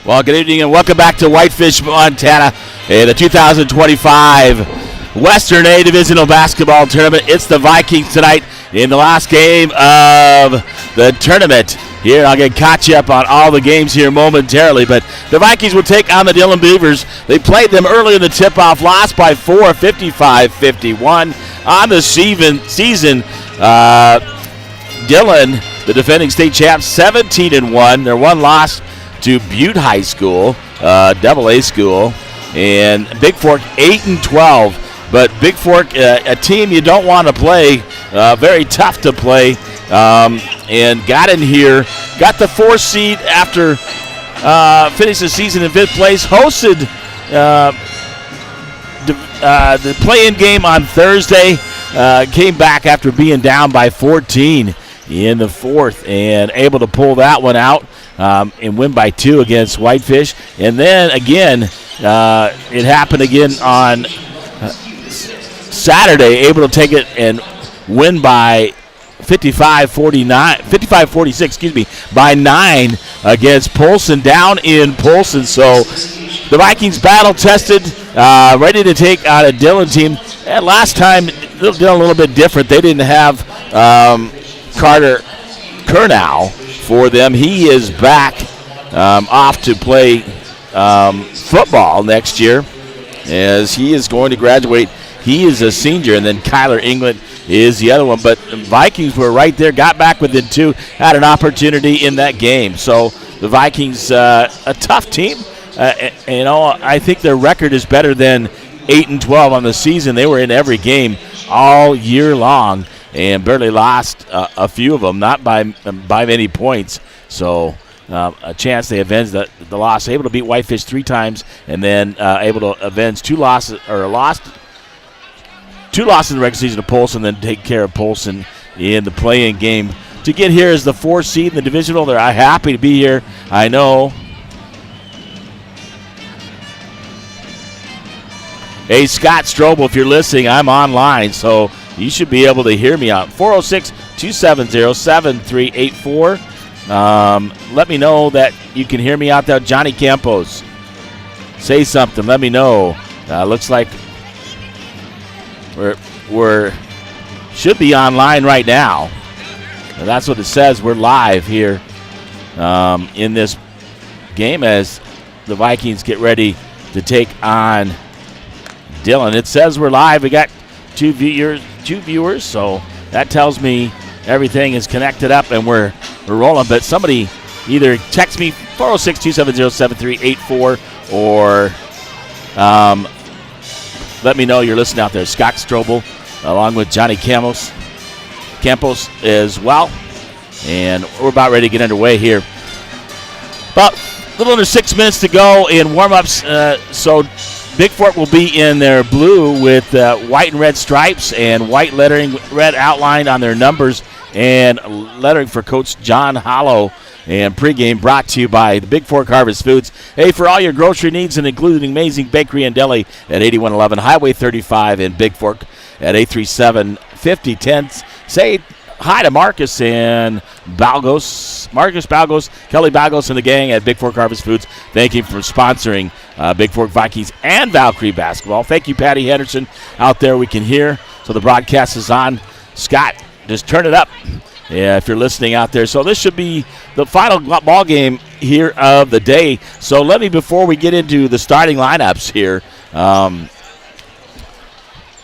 Well, good evening and welcome back to Whitefish, Montana, in the 2025 Western A Divisional Basketball Tournament. It's the Vikings tonight in the last game of the tournament. Here, I'll get caught you up on all the games here momentarily, but the Vikings will take on the Dillon Beavers. They played them early in the tip-off, lost by 4, 55-51. On the season, Dillon, the defending state champs, 17-1. Their one loss to Butte High School, AA school, and Bigfork 8-12. But Bigfork, a team you don't want to play, very tough to play, and got in here, got the 4th seed after finished the season in 5th place, hosted the play-in game on Thursday, came back after being down by 14 in the 4th, and able to pull that one out. And win by 2 against Whitefish. And then again, it happened again on Saturday, able to take it and win by 55-46, by 9 against Polson, down in Polson. So the Vikings battle tested, ready to take on a Dillon team. And last time, Dillon a little bit different. They didn't have Carter Kernow for them. He is back off to play football next year, as he is going to graduate. He is a senior, and then Kyler England is the other one. But the Vikings were right there, got back within 2, had an opportunity in that game. So the Vikings, a tough team. I think their record is better than 8-12 on the season. They were in every game all year long, and barely lost a few of them, not by many points. So a chance they avenge the loss. Able to beat Whitefish 3 times, and then able to avenge 2 losses in the regular season to Polson, then take care of Polson in the play-in game. To get here as the 4th seed in the divisional, they're happy to be here. I know. Hey, Scott Strobel, if you're listening, I'm online, so you should be able to hear me out. 406-270-7384. Let me know that you can hear me out there. Johnny Campos, say something. Let me know. Looks like we're should be online right now. And that's what it says. We're live here in this game as the Vikings get ready to take on Dillon. It says we're live. We got two viewers, so that tells me everything is connected up and we're rolling. But somebody either text me 406-270-7384 or let me know you're listening out there. Scott Strobel along with Johnny Campos as well. And we're about ready to get underway here. About a little under 6 minutes to go in warm-ups. So Bigfork will be in their blue with white and red stripes and white lettering, red outlined on their numbers, and lettering for Coach John Hollow. And pregame brought to you by the Bigfork Harvest Foods. Hey, for all your grocery needs, and including amazing bakery and deli at 8111 Highway 35 in Bigfork at 837-5010. Say hi to Marcus and Balgos, Kelly Balgos and the gang at Bigfork Harvest Foods. Thank you for sponsoring Bigfork Vikings and Valkyrie basketball. Thank you, Patty Henderson, out there we can hear. So the broadcast is on. Scott, just turn it up. Yeah, if you're listening out there. So this should be the final ball game here of the day. So let me, before we get into the starting lineups here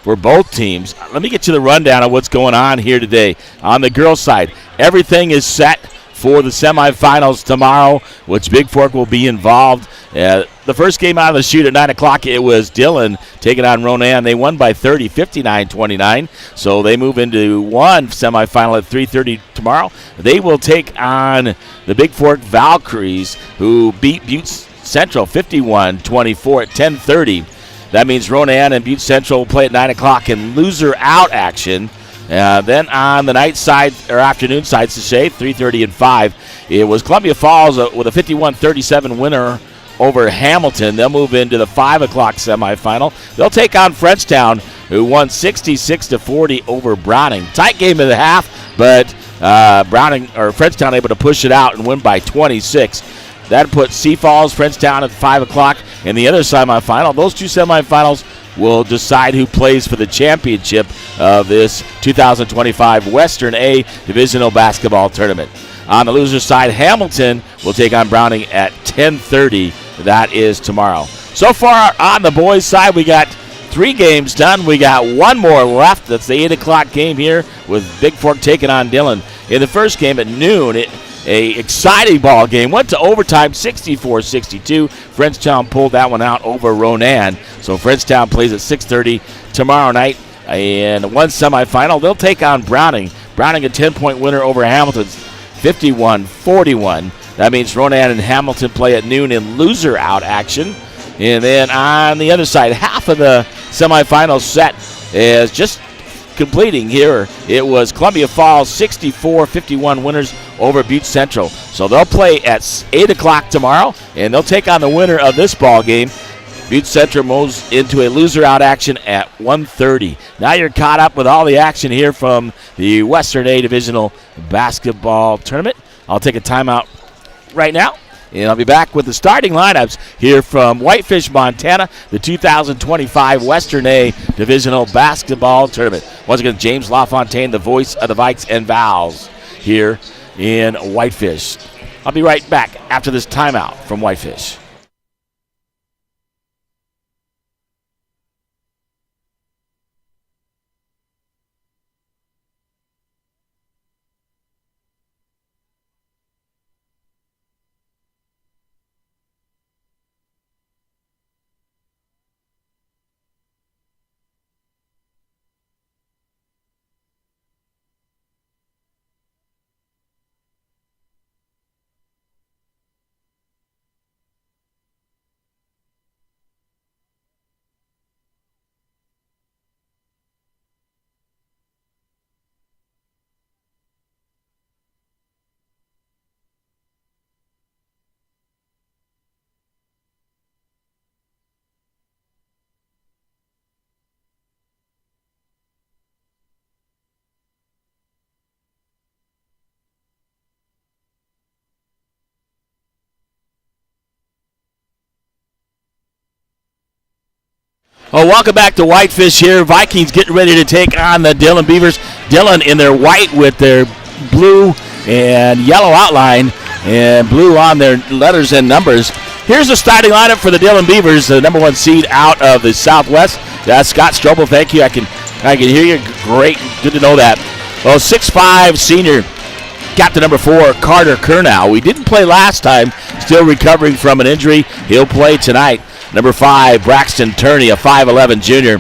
for both teams, let me get you the rundown of what's going on here today. On the girls' side, everything is set for the semifinals tomorrow, which Bigfork will be involved. The first game out of the chute at 9 o'clock, it was Dillon taking on Ronan. They won by 30, 59-29. So they move into one semifinal at 3:30 tomorrow. They will take on the Bigfork Valkyries, who beat Butte Central 51-24 at 10:30. That means Ronan and Butte Central will play at 9 o'clock in loser-out action. Then on the night side, or afternoon side, to say, 3:30 and 5, it was Columbia Falls with a 51-37 winner over Hamilton. They'll move into the 5 o'clock semifinal. They'll take on Frenchtown, who won 66-40 over Browning. Tight game of the half, but Frenchtown able to push it out and win by 26. That puts Sioux Falls, Frenchtown at 5 o'clock in the other semifinal. Those two semifinals will decide who plays for the championship of this 2025 Western A Divisional Basketball Tournament. On the loser side, Hamilton will take on Browning at 10:30. That is tomorrow. So far on the boys' side, we got 3 games done. We got one more left. That's the 8 o'clock game here with Bigfork taking on Dillon. In the first game at noon, a exciting ball game. Went to overtime, 64-62. Frenchtown pulled that one out over Ronan. So Frenchtown plays at 6:30 tomorrow night. And one semifinal, they'll take on Browning. Browning a 10-point winner over Hamilton's 51-41. That means Ronan and Hamilton play at noon in loser-out action. And then on the other side, half of the semifinal set is just completing here. It was Columbia Falls 64-51 winners over Butte Central. So they'll play at 8 o'clock tomorrow, and they'll take on the winner of this ball game. Butte Central moves into a loser-out action at 1:30. Now you're caught up with all the action here from the Western A Divisional Basketball Tournament. I'll take a timeout right now, and I'll be back with the starting lineups here from Whitefish, Montana, the 2025 Western A Divisional Basketball Tournament. Once again, James LaFontaine, the voice of the Vikes and Vals here in Whitefish. I'll be right back after this timeout from Whitefish. Well, welcome back to Whitefish here. Vikings getting ready to take on the Dillon Beavers. Dillon in their white with their blue and yellow outline and blue on their letters and numbers. Here's the starting lineup for the Dillon Beavers, the number 1 seed out of the Southwest. That's Scott Strobel. Thank you. I can hear you. Great. Good to know that. Well, 6'5" senior captain number 4, Carter Kernow. We didn't play last time. Still recovering from an injury. He'll play tonight. Number 5, Braxton Turney, a 5'11" junior.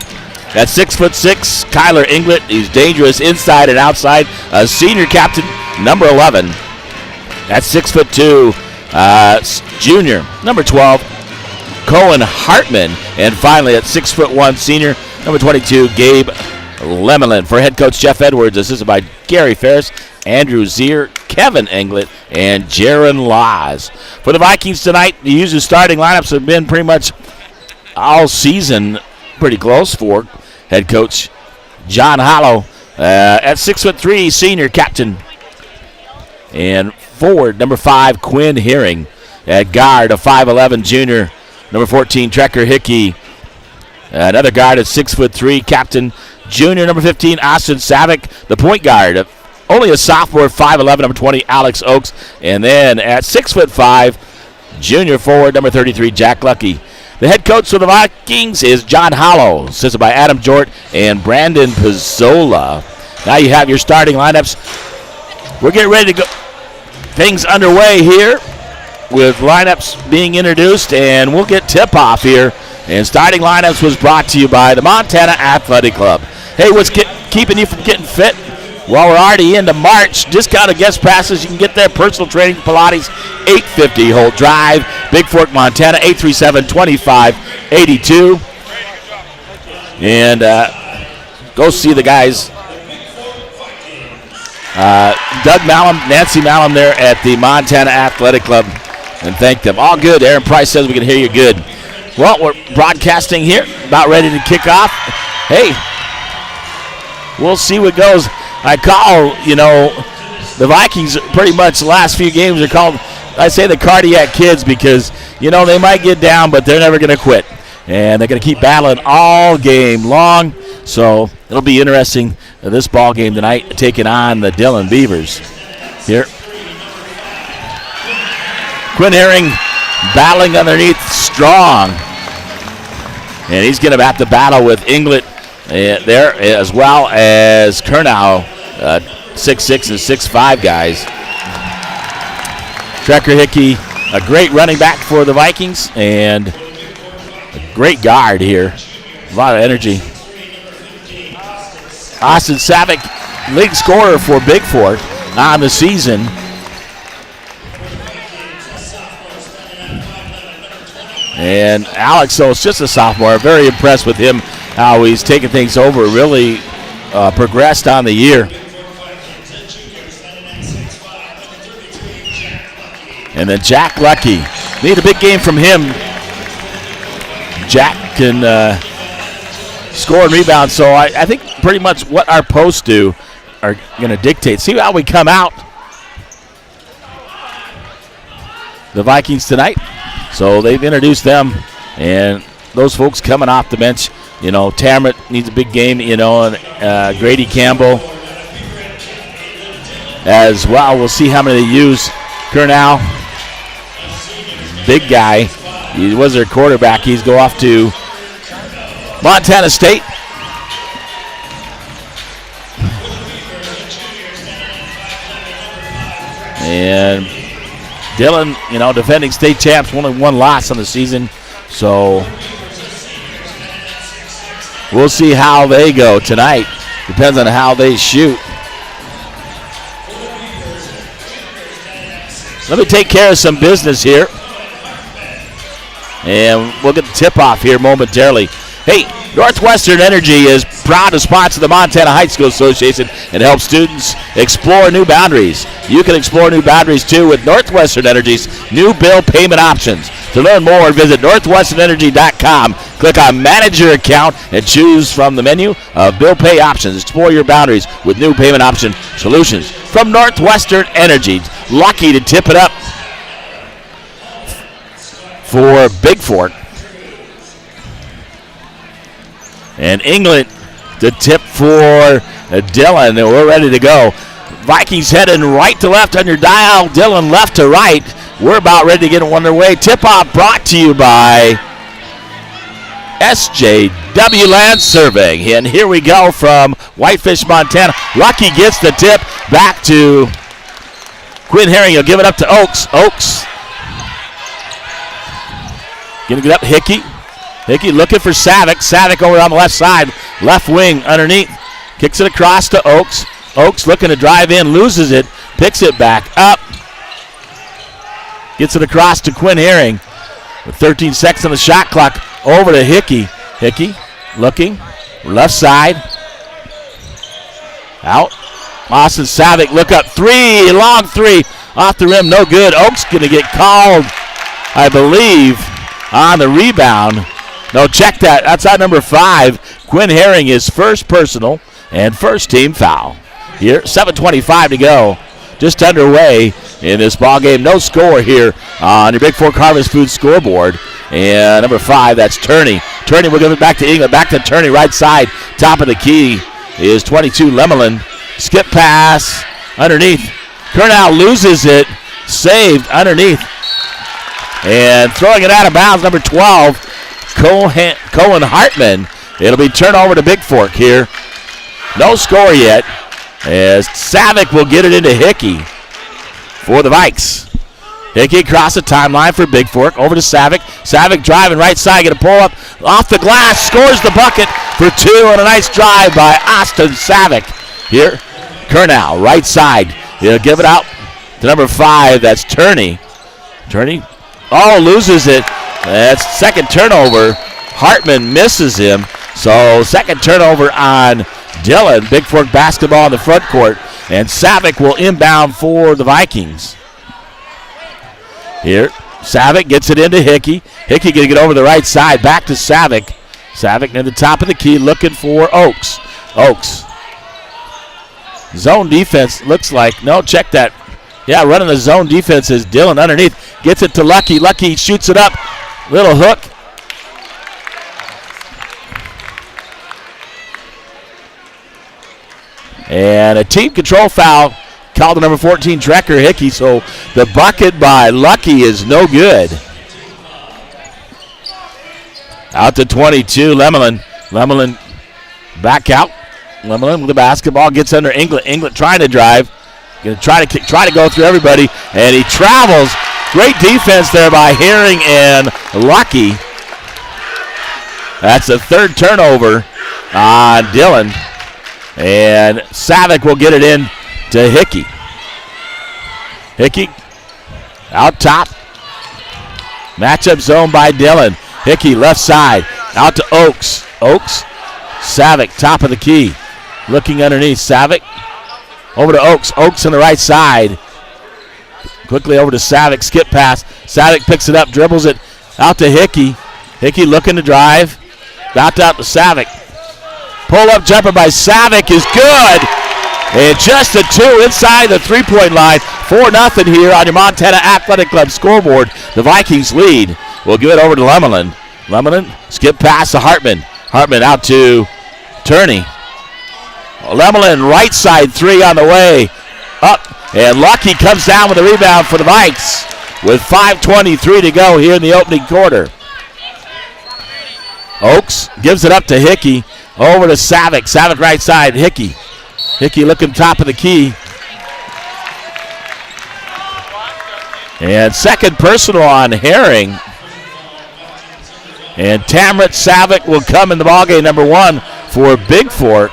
At 6'6", Kyler Inglet. He's dangerous inside and outside. A senior captain, number 11. At 6'2", junior, number 12, Cohen Hartman. And finally, at 6'1", senior, number 22, Gabe Lemelin. For head coach Jeff Edwards, assisted by Gary Ferris, Andrew Zier, Kevin Englet, and Jaron Laws. For the Vikings tonight, the usual starting lineups have been pretty much all season pretty close for head coach John Hollow. At 6'3", senior captain. And forward, number 5, Quinn Herring. At guard, a 5'11" junior, number 14, Trekker Hickey. Another guard at 6'3", captain, junior, number 15, Austin Savick. The point guard, only a sophomore, 5'11", number 20, Alex Oakes. And then at 6'5", junior forward, number 33, Jack Lucky. The head coach for the Vikings is John Hollow, assisted by Adam Jort and Brandon Pizzola. Now you have your starting lineups. We're getting ready to go. Things underway here with lineups being introduced, and we'll get tip-off here. And starting lineups was brought to you by the Montana Athletic Club. Hey, what's keeping you from getting fit? Well, we're already into March. Discounted guest passes. You can get there. Personal training, Pilates, 850 Holt Drive, Bigfork, Montana, 837-2582. And go see the guys. Doug Malum, Nancy Malum there at the Montana Athletic Club, and thank them. All good. Aaron Price says we can hear you good. Well, we're broadcasting here, about ready to kick off. Hey, we'll see what goes. I call, the Vikings pretty much the last few games are called I say the cardiac kids because, they might get down, but they're never going to quit. And they're going to keep battling all game long. So it'll be interesting, this ball game tonight, taking on the Dillon Beavers. Here. Quinn Herring battling underneath strong. And he's going to have to battle with Inglet there, as well as Kurnow, 6'6" and 6'5" guys. Trekker Hickey, a great running back for the Vikings, and a great guard here. A lot of energy. Austin Savick, league scorer for Bigfork on the season. And Alex, though, is just a sophomore. Very impressed with him, how he's taken things over, really progressed on the year. And then Jack Lucky. Need a big game from him. Jack can score and rebound, so I think pretty much what our posts do are going to dictate. See how we come out, the Vikings tonight. So they've introduced them, and those folks coming off the bench, Tammet needs a big game, and Grady Campbell as well. We'll see how many they use. Kurnow, big guy. He was their quarterback. He's go off to Montana State. And Dillon, defending state champs, only one loss on the season. So we'll see how they go tonight. Depends on how they shoot. Let me take care of some business here. And we'll get the tip-off here momentarily. Hey, Northwestern Energy is proud to sponsor the Montana High School Association and help students explore new boundaries. You can explore new boundaries, too, with Northwestern Energy's new bill payment options. To learn more, visit northwesternenergy.com. Click on Manage Your Account and choose from the menu of bill pay options. Explore your boundaries with new payment option solutions. From Northwestern Energy, lucky to tip it up for Bigfork. And England to tip for Dillon. And we're ready to go. Vikings heading right to left on your dial. Dillon left to right. We're about ready to get it underway. Tip-off brought to you by SJW Land Surveying. And here we go from Whitefish, Montana. Lucky gets the tip back to Quinn Herring. He'll give it up to Oaks. Oaks going to get up Hickey. Hickey looking for Savick. Savick over on the left side. Left wing underneath. Kicks it across to Oaks. Oaks looking to drive in. Loses it. Picks it back up. Gets it across to Quinn Herring. With 13 seconds on the shot clock. Over to Hickey. Hickey looking. Left side. Out. Austin Savick look up. Three. Long three. Off the rim. No good. Oaks going to get called, I believe, on the rebound. No, check that. That's on number 5. Quinn Herring, his first personal and first team foul. Here, 7:25 to go. Just underway in this ball game. No score here on your Bigfork Harvest Food scoreboard. And number 5, that's Turney. Turney, we're going back to England. Back to Turney, right side. Top of the key is 22, Lemelin. Skip pass underneath. Kurnow loses it. Saved underneath. And throwing it out of bounds, number 12, Cohen Hartman. It'll be turned over to Bigfork here. No score yet, as Savick will get it into Hickey for the Vikes. Hickey across the timeline for Bigfork. Over to Savick. Savick driving right side. Going to pull up off the glass. Scores the bucket for 2 on a nice drive by Austin Savick. Here, Kurnow, right side. He'll give it out to number 5. That's Turney. Turney. Oh, loses it. That's second turnover. Hartman misses him. So second turnover on Dillon. Bigfork basketball in the front court. And Savick will inbound for the Vikings. Here, Savick gets it into Hickey. Hickey going to get over the right side. Back to Savick. Savick near the top of the key looking for Oaks. Oaks. Zone defense looks like, no, check that. Yeah, running the zone defense is Dillon underneath. Gets it to Lucky. Lucky shoots it up. Little hook. And a team control foul called to number 14, Trekker Hickey. So the bucket by Lucky is no good. Out to 22, Lemelin. Lemelin back out. Lemelin with the basketball, gets under England. England trying to drive. Going to try to go through everybody, and he travels. Great defense there by Herring and Lucky. That's the third turnover on Dillon. And Savick will get it in to Hickey. Hickey out top. Matchup zone by Dillon. Hickey left side. Out to Oaks. Oaks. Savick top of the key. Looking underneath. Savick. Over to Oaks. Oaks on the right side. Quickly over to Savick. Skip pass. Savick picks it up. Dribbles it out to Hickey. Hickey looking to drive. Out to Savick. Pull-up jumper by Savick is good. And just a two inside the three-point line. 4-0 here on your Montana Athletic Club scoreboard. The Vikings lead. We'll give it over to Lemelin. Lemelin, skip pass to Hartman. Hartman out to Turney. Lemelin, right side three on the way. Up, and Lucky comes down with a rebound for the Vikes with 5:23 to go here in the opening quarter. Oaks gives it up to Hickey. Over to Savick. Savick right side. Hickey. Hickey looking top of the key. And second personal on Herring. And Tamrit Savick will come in the ballgame, number one for Bigfork.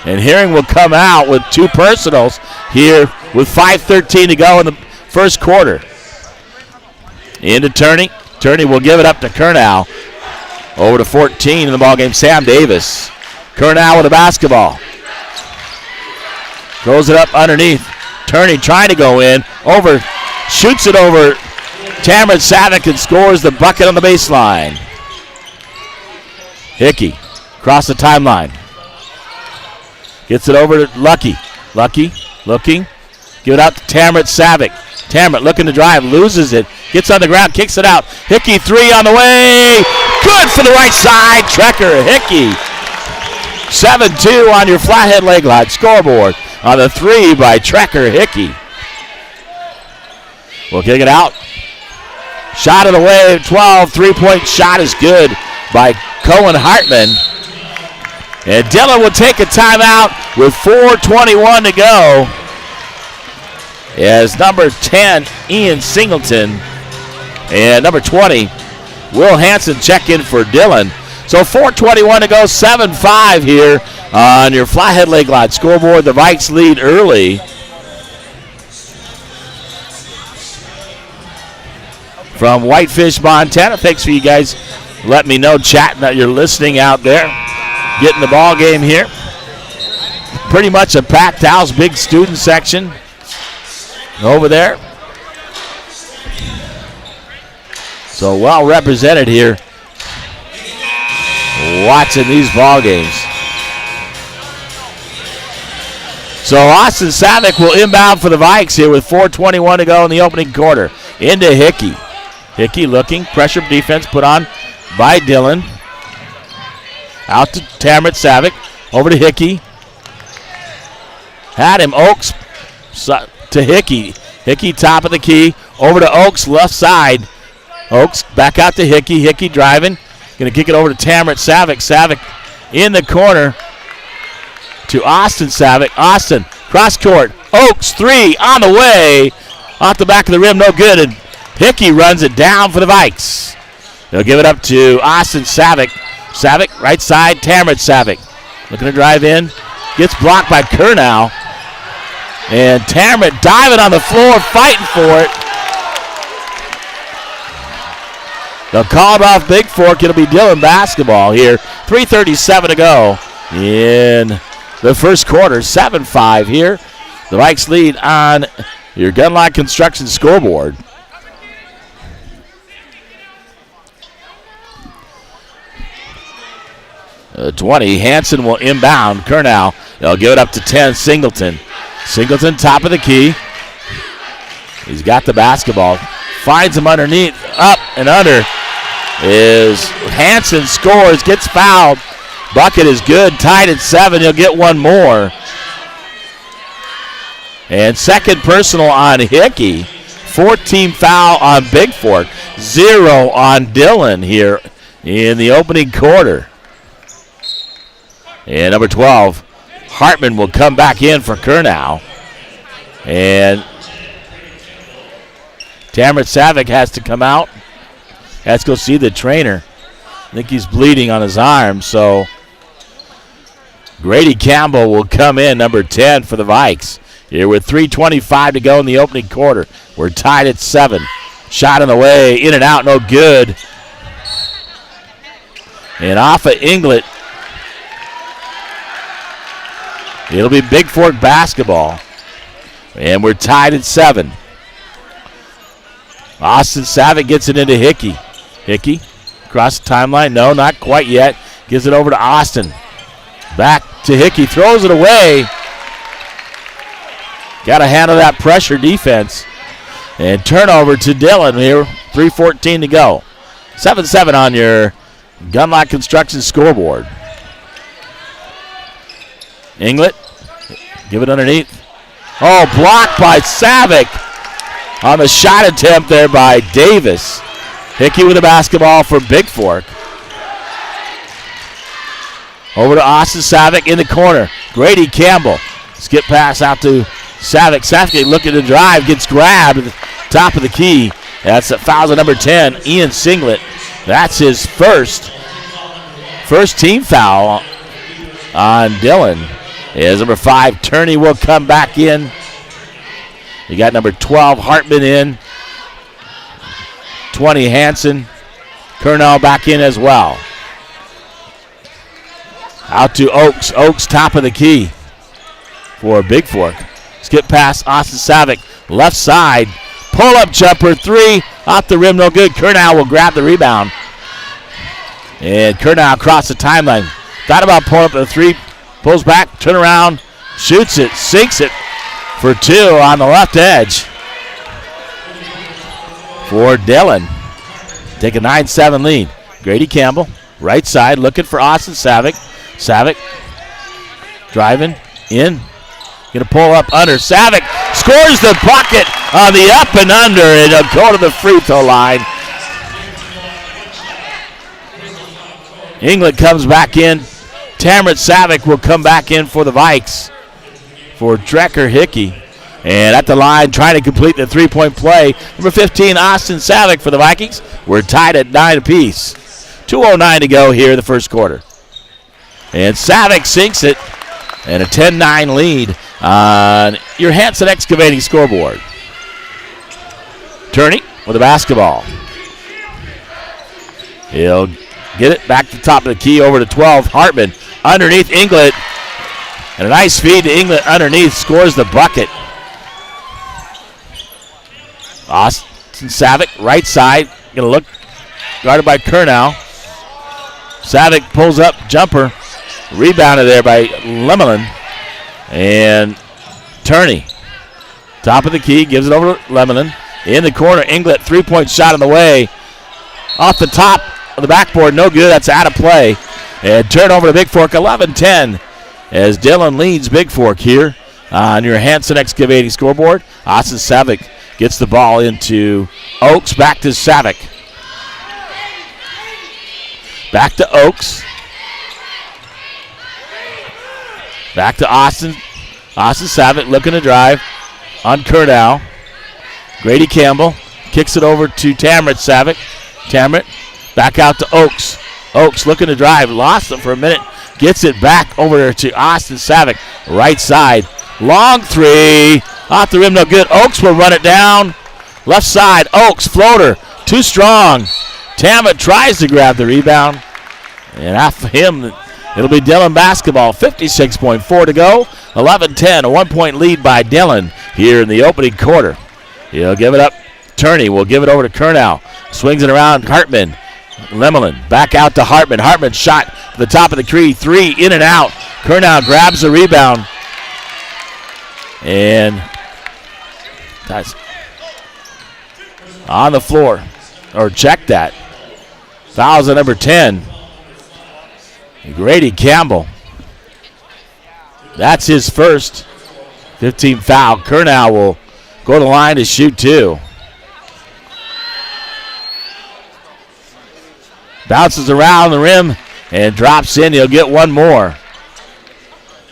And Herring will come out with two personals here with 5:13 to go in the first quarter. Into Turney. Turney will give it up to Kernow. Over to 14 in the ballgame, Sam Davis. Kernow with the basketball. Throws it up underneath. Turney trying to go in. Over. Shoots it over Tamrit Savick and scores the bucket on the baseline. Hickey across the timeline. Gets it over to Lucky. Lucky looking. Give it out to Tamrit Savick. Tamrit looking to drive. Loses it. Gets on the ground. Kicks it out. Hickey three on the way. Good for the right side. Trekker Hickey. 7-2 on your Flathead Lakeland scoreboard on the three by Trekker Hickey. We'll kick it out. Shot of the way. 12. Three-point shot is good by Cohen Hartman. And Dillon will take a timeout with 4:21 to go. As number 10, Ian Singleton, and number 20, Will Hansen check in for Dillon. So 4:21 to go, 7-5 here on your Flathead Lakeland scoreboard. The Vikes lead early. From Whitefish, Montana. Thanks for you guys letting me know, chatting that you're listening out there. Getting the ball game here. Pretty much a packed house, big student section over there. So well represented here watching these ball games. So Austin Savick will inbound for the Vikes here with 4:21 to go in the opening quarter. Into Hickey. Hickey looking, pressure defense put on by Dillon. Out to Tamrit Savick. Over to Hickey. Had him. Oaks to Hickey. Hickey top of the key. Over to Oaks left side. Oaks back out to Hickey. Hickey driving. Going to kick it over to Tamrit Savick. Savick in the corner to Austin Savick. Austin cross court. Oaks three on the way. Off the back of the rim. No good. And Hickey runs it down for the Vikes. They'll give it up to Austin Savick. Savick, right side, Tamrit Savick. Looking to drive in. Gets blocked by Kernow. And Tamrit diving on the floor, fighting for it. They'll call it off Bigfork. It'll be Dillon basketball here. 3:37 to go in the first quarter. 7-5 here. The Vikes lead on your Gunlock Construction scoreboard. 20. Hansen will inbound. Kernow. They'll give it up to 10. Singleton. Singleton, top of the key. He's got the basketball. Finds him underneath, up and under. Hansen scores, gets fouled. Bucket is good, tied at 7. He'll get one more. And second personal on Hickey. 14 foul on Bigfork. 0 on Dillon here in the opening quarter. And number 12, Hartman will come back in for Kurnow. And Tamara Savick has to come out. Has to go see the trainer. I think he's bleeding on his arm, so Grady Campbell will come in, number 10 for the Vikes. Here with 3:25 to go in the opening quarter. We're tied at 7. Shot on the way, in and out, no good. And off of Inglet, it'll be Bigfork basketball. And we're tied at 7. Austin Savick gets it into Hickey. Hickey across the timeline. No, not quite yet. Gives it over to Austin. Back to Hickey. Throws it away. Got to handle that pressure defense. And turnover to Dillon here. 3:14 to go. 7-7 on your Gunlock Construction scoreboard. Inglet. Give it underneath. Oh, blocked by Savick. On the shot attempt there by Davis. Hickey with the basketball for Bigfork. Over to Austin Savick in the corner. Grady Campbell. Skip pass out to Savick. Savick looking to drive. Gets grabbed at the top of the key. That's a foul to number 10, Ian Singlet. That's his first team foul on Dillon. As number 5, Turney will come back in. You got number 12, Hartman in. 20, Hansen. Kurnow back in as well. Out to Oaks. Oaks top of the key for Bigfork. Skip pass, Austin Savick. Left side. Pull-up jumper, 3. Off the rim, no good. Kurnow will grab the rebound. And Kurnow across the timeline. Thought about pulling up the 3. Pulls back, turn around, shoots it, sinks it for 2 on the left edge for Dillon. Take a 9-7 lead. Grady Campbell, right side, looking for Austin Savick. Savick driving in. Going to pull up under. Savick scores the bucket on the up and under, and he'll go to the free throw line. England comes back in. Tamrat Savick will come back in for the Vikes for Drecker Hickey. And at the line, trying to complete the three-point play, number 15, Austin Savick for the Vikings. We're tied at 9 apiece. 2:09 to go here in the first quarter. And Savick sinks it, and a 10-9 lead on your Hanson Excavating scoreboard. Turney with the basketball. He'll get it back to the top of the key over to 12, Hartman. Underneath Inglet. And a nice feed to Inglet underneath, scores the bucket. Austin Savick, right side. Going to look, guarded by Kurnow. Savick pulls up, jumper. Rebounded there by Lemelin. And Turney. Top of the key, gives it over to Lemelin. In the corner, Inglet, three-point shot on the way. Off the top of the backboard, no good. That's out of play. And turnover to Bigfork, 11-10. As Dillon leads Bigfork here on your Hanson Excavating scoreboard. Austin Savick gets the ball into Oaks. Back to Savick. Back to Oaks. Back to Austin. Austin Savick looking to drive on Kurnow. Grady Campbell kicks it over to Tamrat Savick. Tamrat back out to Oaks. Oaks looking to drive. Lost it for a minute. Gets it back over to Austin Savick. Right side. Long three. Off the rim, no good. Oaks will run it down. Left side. Oaks, floater. Too strong. Tamrat tries to grab the rebound. And after him, it'll be Dillon basketball. 56.4 to go. 11-10. A 1-point lead by Dillon here in the opening quarter. He'll give it up. Turney will give it over to Kurnow. Swings it around. Hartman. Lemelin back out to Hartman. Hartman shot to the top of the key. 3 in and out. Kurnow grabs the rebound. And that's on the floor. Or check that. Fouls at number 10. Grady Campbell. That's his first 15 foul. Curnow will go to the line to shoot 2. Bounces around the rim and drops in. He'll get one more.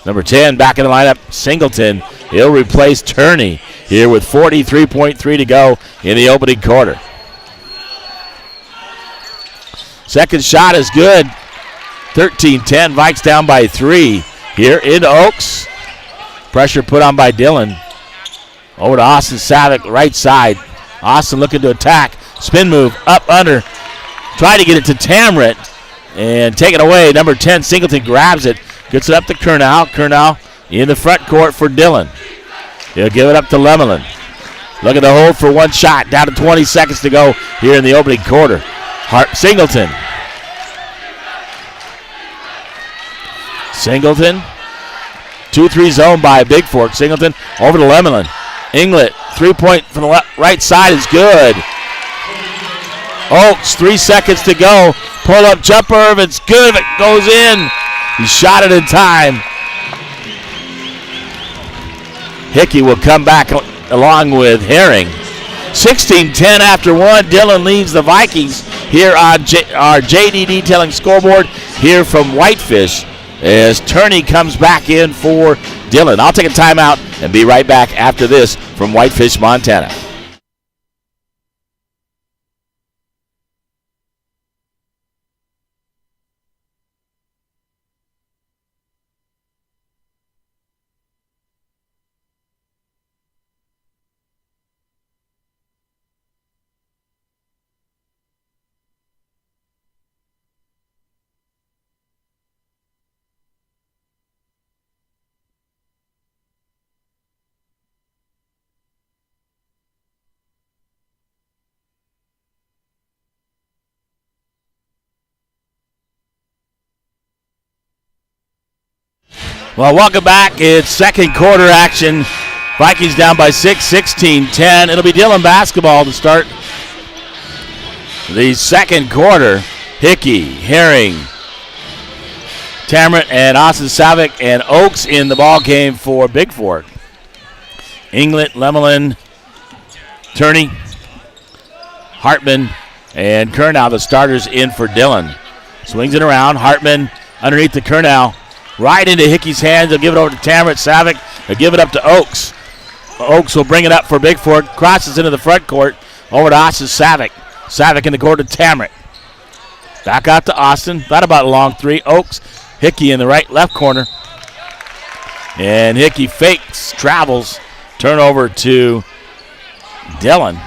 Number 10 back in the lineup, Singleton. He'll replace Turney here with 43.3 to go in the opening quarter. Second shot is good. 13-10. Vikes down by 3 here in Oaks. Pressure put on by Dillon. Over to Austin Savick, right side. Austin looking to attack. Spin move, up, under. Try to get it to Tamret and take it away. Number 10, Singleton grabs it. Gets it up to Curnow. Curnow in the front court for Dillon. He'll give it up to Lemelin. Looking to hold for one shot. Down to 20 seconds to go here in the opening quarter. Singleton. Singleton. 2-3 zone by Bigfork. Singleton over to Lemelin. Inglet, 3-point from the right side is good. Oaks, 3 seconds to go. Pull up jumper, if it's good, if it goes in. He shot it in time. Hickey will come back along with Herring. 16-10 after 1. Dillon leads the Vikings here on our JD Detailing scoreboard here from Whitefish as Turney comes back in for Dillon. I'll take a timeout and be right back after this from Whitefish, Montana. Well, welcome back. It's second quarter action. Vikings down by 6, 16-10. It'll be Dillon basketball to start the second quarter. Hickey, Herring, Tamret, and Austin Savick, and Oaks in the ball game for Bigfork. Inglet, Lemelin, Turney, Hartman, and Curnow, the starters in for Dillon. Swings it around. Hartman underneath the Curnow. Right into Hickey's hands. They'll give it over to Tamret. Savick. They'll give it up to Oaks. Oaks will bring it up for Bigfork. Crosses into the front court. Over to Austin Savick. Savick in the court to Tamret. Back out to Austin. Thought about a long three. Oaks. Hickey in the left corner. And Hickey fakes, travels. Turnover to Dillon.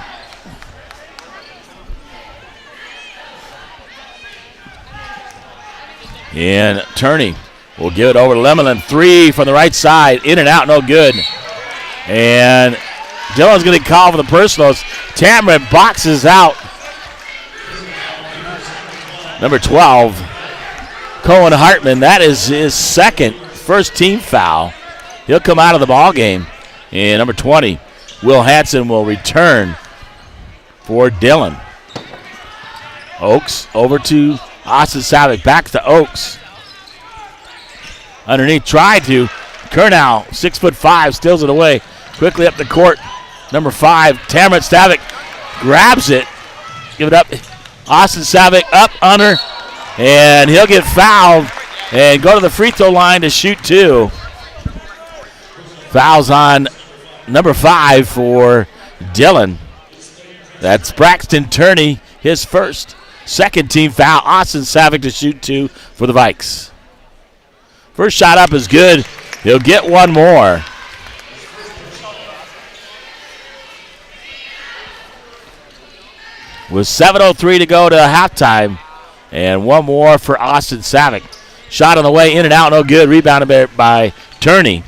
And Turney will give it over to Lemelin. 3 from the right side. In and out, no good. And Dillon's going to call for the personals. Tamret boxes out. Number 12, Cohen Hartman. That is his first team foul. He'll come out of the ball game. And number 20, Will Hansen will return for Dillon. Oaks over to Austin Savick. Back to Oaks. Underneath, tried to. Curnow, 6'5", steals it away. Quickly up the court. Number 5, Tamret Savick grabs it. Give it up. Austin Savick up, under, and he'll get fouled and go to the free throw line to shoot 2. Fouls on number 5 for Dillon. That's Braxton Turney, his first. Second team foul. Austin Savick to shoot 2 for the Vikes. First shot up is good. He'll get one more. With 7:03 to go to halftime. And one more for Austin Savick. Shot on the way, in and out, no good. Rebounded by Turney.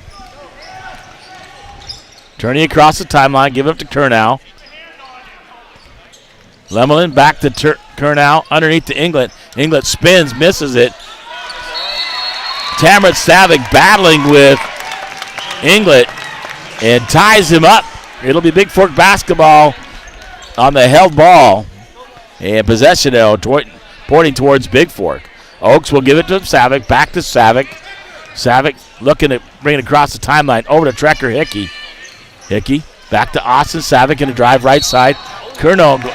Turney across the timeline, give it up to Curnow. Lemelin back to Curnow, underneath to Inglet. Inglet spins, misses it. Tamret Savick battling with Inglet. and ties him up. It'll be Bigfork basketball on the held ball. And possession arrow pointing towards Bigfork. Oaks will give it to Savick. Back to Savick. Savick looking to bring it across the timeline. Over to Trekker Hickey. Hickey back to Austin Savick in a drive right side. Curnow goes.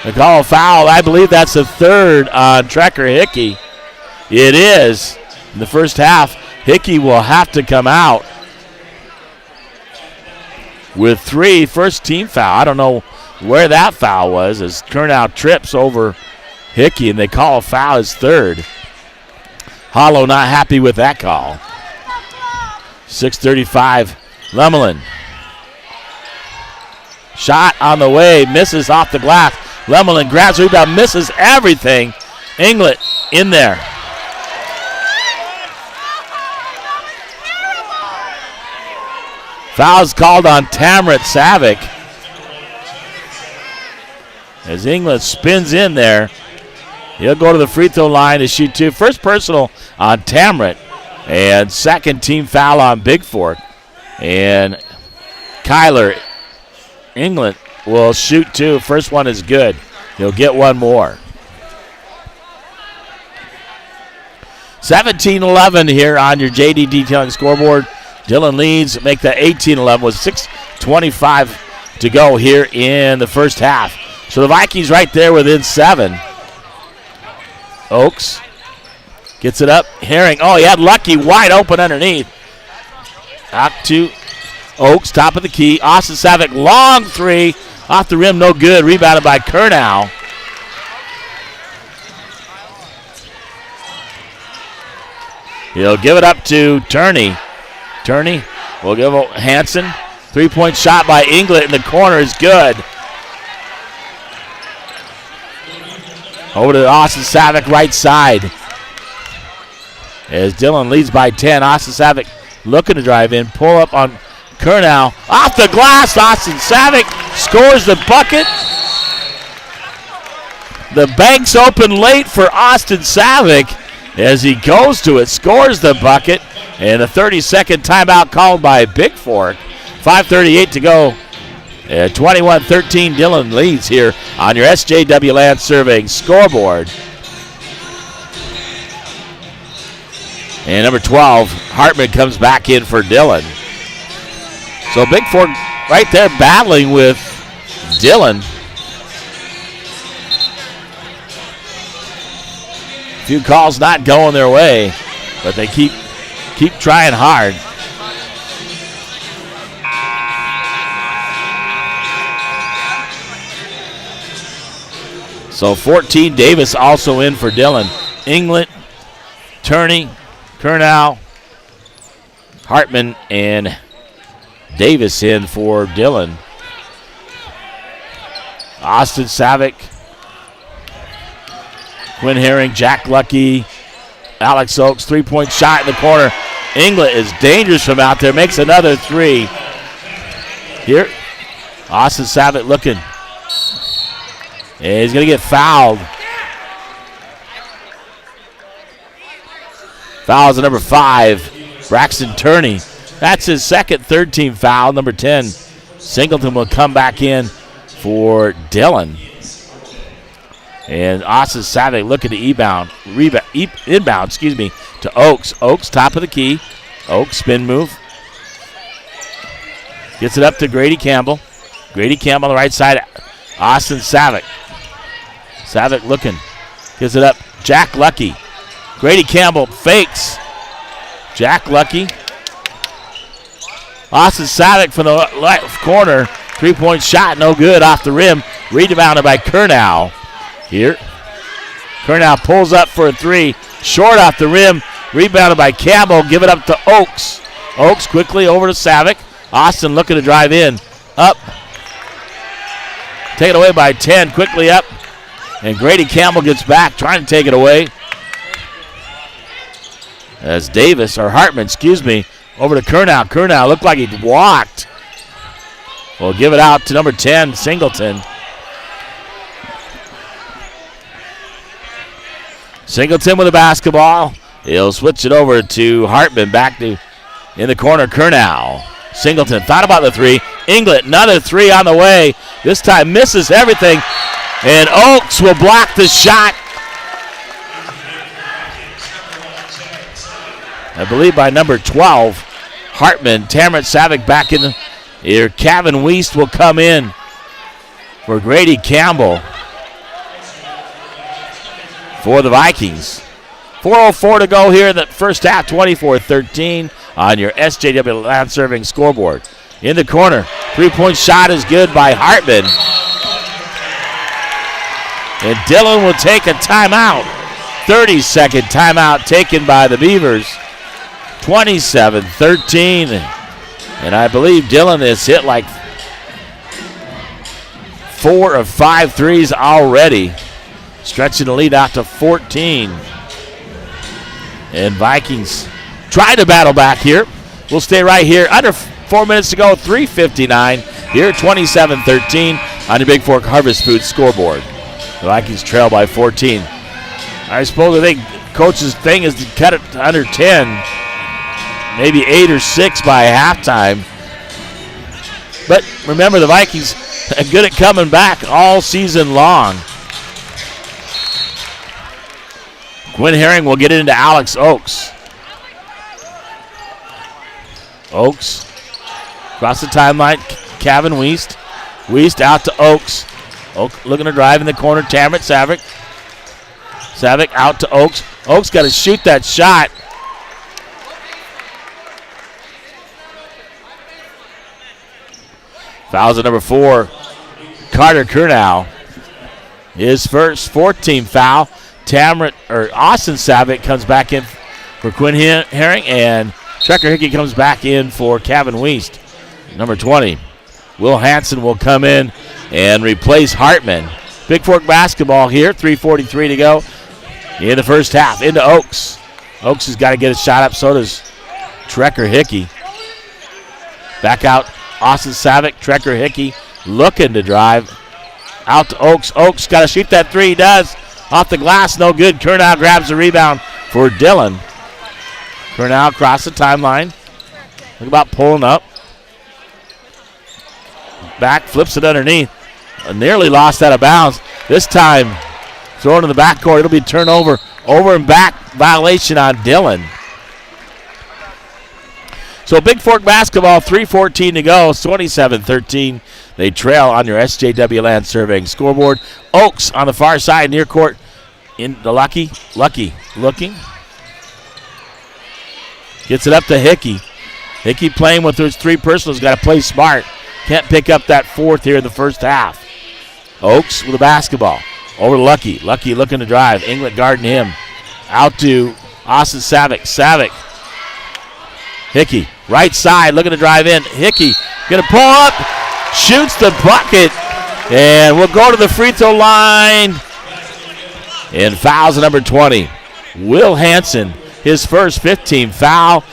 They call a foul. I believe that's the third on Trekker Hickey. It is. In the first half, Hickey will have to come out with 3. First team foul. I don't know where that foul was as Curnow trips over Hickey, and they call a foul his third. Hollow not happy with that call. 6:35, Lemelin. Shot on the way, misses off the glass. Lemelin grabs the rebound, misses everything. Inglet in there. Foul's called on Tamrat Savick as Inglet spins in there. He'll go to the free throw line to shoot 2. First personal on Tamrat, and second team foul on Bigfork. And Kyler Inglet will shoot 2. First one is good. He'll get one more. 17-11 here on your JD Detailing scoreboard. Dillon leads, make that 18-11 with 6:25 to go here in the first half. So the Vikings right there within 7. Oaks gets it up. Herring, oh, he had Lucky wide open underneath. Out to Oaks, top of the key. Austin Savick, long 3. Off the rim, no good. Rebounded by Curnow. He'll give it up to Turney. Turney will give it Hanson. 3-point shot by Inglet in the corner is good. Over to Austin Savick, right side. As Dillon leads by 10. Austin Savick looking to drive in. Pull up on Curnow. Off the glass, Austin Savick scores the bucket. The bank's open late for Austin Savick as he goes to it, scores the bucket, and a 30-second timeout called by Bigfork. 5:38 to go. 21-13, Dillon leads here on your SJW Land Surveying scoreboard. And number 12, Hartman comes back in for Dillon. So Bigfork right there battling with Dillon. A few calls not going their way, but they keep trying hard. So 14, Davis also in for Dillon. Inglet, Turney, Curnow, Hartman, and Davis in for Dillon. Austin Savick, Quinn Herring, Jack Lucky, Alex Oaks, 3-point shot in the corner. Inglet is dangerous from out there, makes another 3. Here, Austin Savick looking. And he's going to get fouled. Fouls at number 5, Braxton Turney. That's his second third-team foul. Number 10, Singleton will come back in for Dillon. And Austin Savick looking to inbound to Oaks. Oaks, top of the key. Oaks, spin move. Gets it up to Grady Campbell. Grady Campbell on the right side. Austin Savick. Savick looking. Gives it up. Jack Lucky. Grady Campbell fakes. Jack Lucky. Austin Savick from the left corner. 3-point shot, no good off the rim. Rebounded by Curnow. Here. Curnow pulls up for a 3. Short off the rim. Rebounded by Campbell. Give it up to Oaks. Oaks quickly over to Savick. Austin looking to drive in. Up. Taken away by 10. Quickly up. And Grady Campbell gets back, trying to take it away. As Hartman, over to Curnow. Curnow looked like he walked. We'll give it out to number 10, Singleton. Singleton with the basketball. He'll switch it over to Hartman. Back to in the corner, Kernow. Singleton thought about the three. Inglet, another three on the way. This time misses everything. And Oaks will block the shot. I believe by number 12, Hartman. Tamara Savick back in here. Kevin Weist will come in for Grady Campbell for the Vikings. 4:04 to go here in the first half, 24-13 on your SJW Land Serving scoreboard. In the corner, three-point shot is good by Hartman. And Dillon will take a timeout. 30-second timeout taken by the Beavers. 27-13. And I believe Dillon has hit like 4 of 5 threes already, stretching the lead out to 14. And Vikings try to battle back here. We'll stay right here. Under 4 minutes to go, 3:59 here, 27-13 on your Bigfork Harvest Foods scoreboard. The Vikings trail by 14. I think coach's thing is to cut it to under 10, maybe 8 or 6 by halftime. But remember, the Vikings are good at coming back all season long. Quinn Herring will get it into Alex Oaks. Oaks across the timeline. Kevin Weist. Weist out to Oaks. Oaks looking to drive in the corner. Tamara Savick. Savick out to Oaks. Oaks got to shoot that shot. Fouls at number 4. Carter Kernow. His first 14th foul. Austin Savick comes back in for Quinn Herring, and Trekker Hickey comes back in for Kevin Weist. Number 20. Will Hansen will come in and replace Hartman. Bigfork basketball here, 3:43 to go in the first half. Into Oaks. Oaks has got to get a shot up, so does Trekker Hickey. Back out, Austin Savick. Trekker Hickey looking to drive out to Oaks. Oaks got to shoot that three. He does. Off the glass, no good. Kernow grabs the rebound for Dillon. Kernow across the timeline. Look about pulling up. Back, flips it underneath. Nearly lost out of bounds. This time, thrown in the backcourt. It'll be turnover. Over and back violation on Dillon. So Bigfork basketball, 3:14 to go. 27-13. They trail on your SJW Land Surveying scoreboard. Oaks on the far side, near court. In the Lucky looking. Gets it up to Hickey. Hickey playing with his three personals. Got to play smart. Can't pick up that fourth here in the first half. Oaks with the basketball. Over to Lucky. Lucky looking to drive. Inglet guarding him. Out to Austin Savick. Savick. Hickey. Right side looking to drive in. Hickey going to pull up. Shoots the bucket. And we'll go to the free throw line. And fouls at number 20. Will Hansen, his first 15th foul.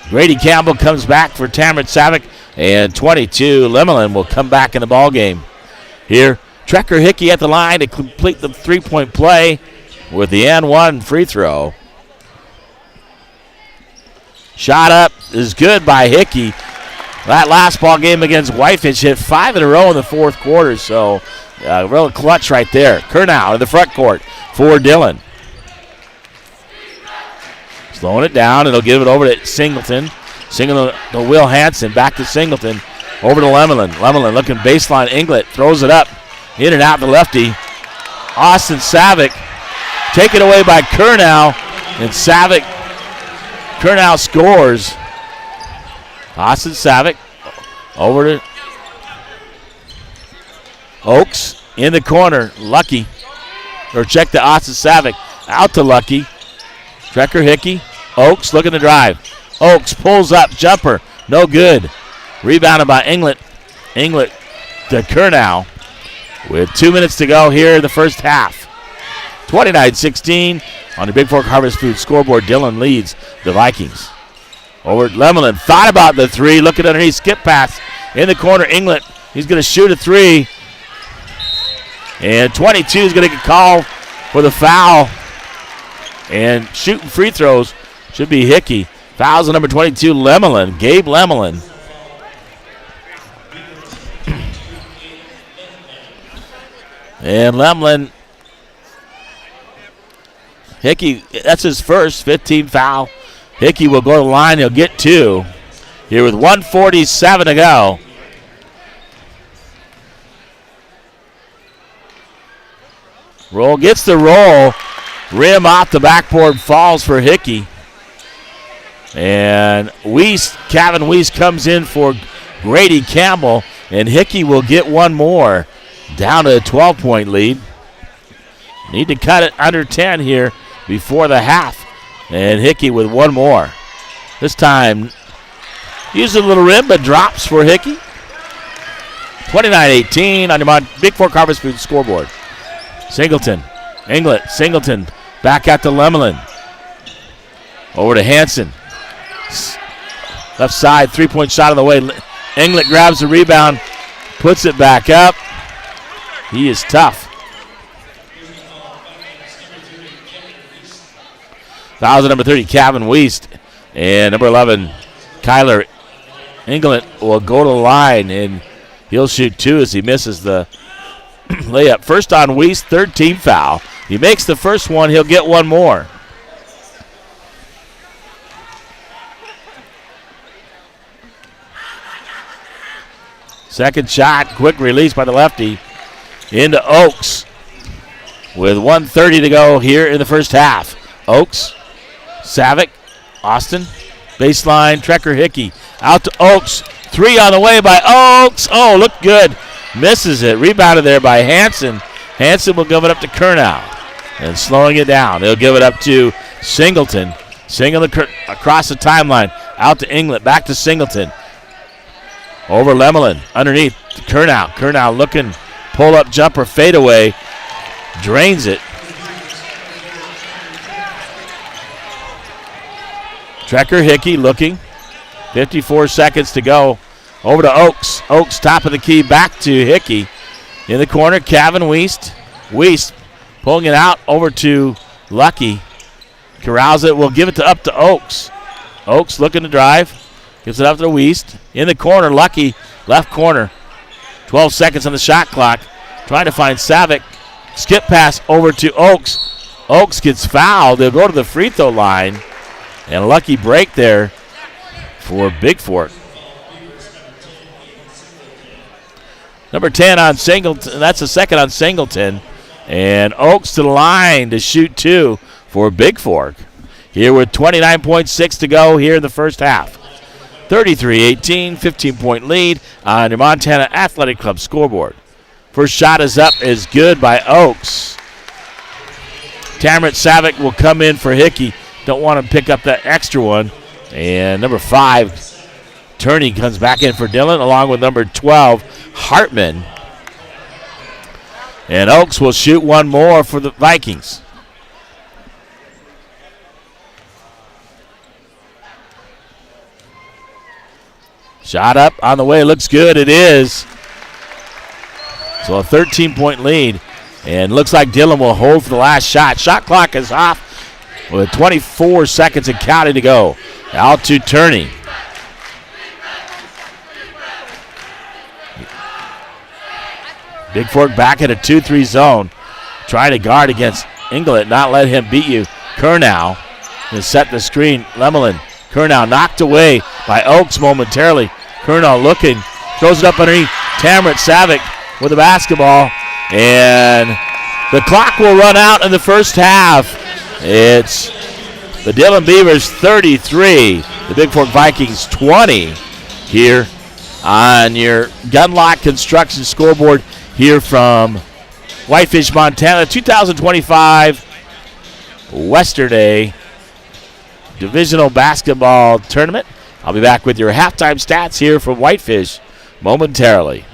Grady Campbell comes back for Tamara Savick. And 22, Lemelin will come back in the ballgame. Here, Trekker Hickey at the line to complete the three-point play with the N1 free throw. Shot up is good by Hickey. That last ball game against Whitefish hit 5 in a row in the fourth quarter, so real clutch right there. Kernow in the front court for Dillon. Slowing it down, and he'll give it over to Singleton. Singleton to Will Hansen, back to Singleton. Over to Lemelin. Lemelin looking baseline. Inglet throws it up. In and out the lefty. Austin Savick. Taken away by Kernow. And Savick. Kernow scores. Austin Savick over to Oaks in the corner. Lucky. Or check to Austin Savick. Out to Lucky. Trekker Hickey. Oaks looking to drive. Oaks pulls up. Jumper. No good. Rebounded by Inglet. Inglet to Kernow. With 2 minutes to go here in the first half. 29-16 on the Bigfork Harvest Food scoreboard. Dillon leads the Vikings. Over Lemelin. Thought about the three. Looking underneath. Skip pass. In the corner. Inglet. He's going to shoot a three. And 22 is going to get called for the foul. And shooting free throws should be Hickey. Fouls on number 22, Lemelin, Gabe Lemelin. And Lemelin, Hickey, that's his first 15 foul. Hickey will go to the line. He'll get 2 here with 1:47 to go. Roll gets the roll. Rim off the backboard, falls for Hickey. And Kevin Weiss comes in for Grady Campbell, and Hickey will get one more. Down to a 12-point lead. Need to cut it under 10 here before the half. And Hickey with one more. This time, uses a little rim, but drops for Hickey. 29-18 on your Bigfork Harvest Food scoreboard. Singleton, Singleton, back out to Lemelin. Over to Hansen. Left side, three-point shot on the way. Englet grabs the rebound, puts it back up. He is tough. Fouls at number 30, Kevin Weiss. And number 11, Kyler Englet will go to the line, and he'll shoot 2 as he misses the layup. First on Weiss, third team foul. He makes the first one, he'll get one more. Second shot, quick release by the lefty into Oakes with 1:30 to go here in the first half. Oakes, Savick, Austin, baseline, Trekker Hickey, out to Oakes. 3 on the way by Oakes. Oh, looked good. Misses it. Rebounded there by Hansen. Hansen will give it up to Kernow. And slowing it down, he'll give it up to Singleton. Singleton across the timeline, out to Englet, back to Singleton. Over Lemelin, underneath to Kernow. Kernow looking, pull-up jumper, fadeaway, drains it. Trekker Hickey looking, 54 seconds to go. Over to Oakes. Oakes top of the key, back to Hickey. In the corner, Kevin Weiss. Weiss pulling it out over to Lucky. Corrals it, will give it up to Oakes. Oakes looking to drive. Gives it up to Weiss. In the corner, Lucky, left corner. 12 seconds on the shot clock. Trying to find Savick. Skip pass over to Oakes. Oakes gets fouled. They'll go to the free throw line. And a lucky break there for Bigfork. Number 10 on Singleton. That's the second on Singleton. And Oakes to the line to shoot 2 for Bigfork. Here with 29.6 to go here in the first half. 33-18, 15-point lead on your Montana Athletic Club scoreboard. First shot is up, is good by Oakes. Tamarick Savick will come in for Hickey. Don't want to pick up that extra one. And number 5, Turney comes back in for Dillon, along with number 12, Hartman. And Oakes will shoot one more for the Vikings. Shot up on the way, looks good, it is. So a 13-point lead. And looks like Dillon will hold for the last shot. Shot clock is off with 24 seconds and counting to go. Out to Turney. Bigfork back in a 2-3 zone. Trying to guard against Englet, not let him beat you. Kernow has set the screen. Lemelin. Kernow knocked away by Oakes momentarily. Kernow looking, throws it up underneath. Tamarick Savick with the basketball. And the clock will run out in the first half. It's the Dillon Beavers 33, the Bigfork Vikings 20 here on your Gunlock Construction scoreboard here from Whitefish, Montana, 2025 Western Divisional Basketball Tournament. I'll be back with your halftime stats here from Whitefish momentarily.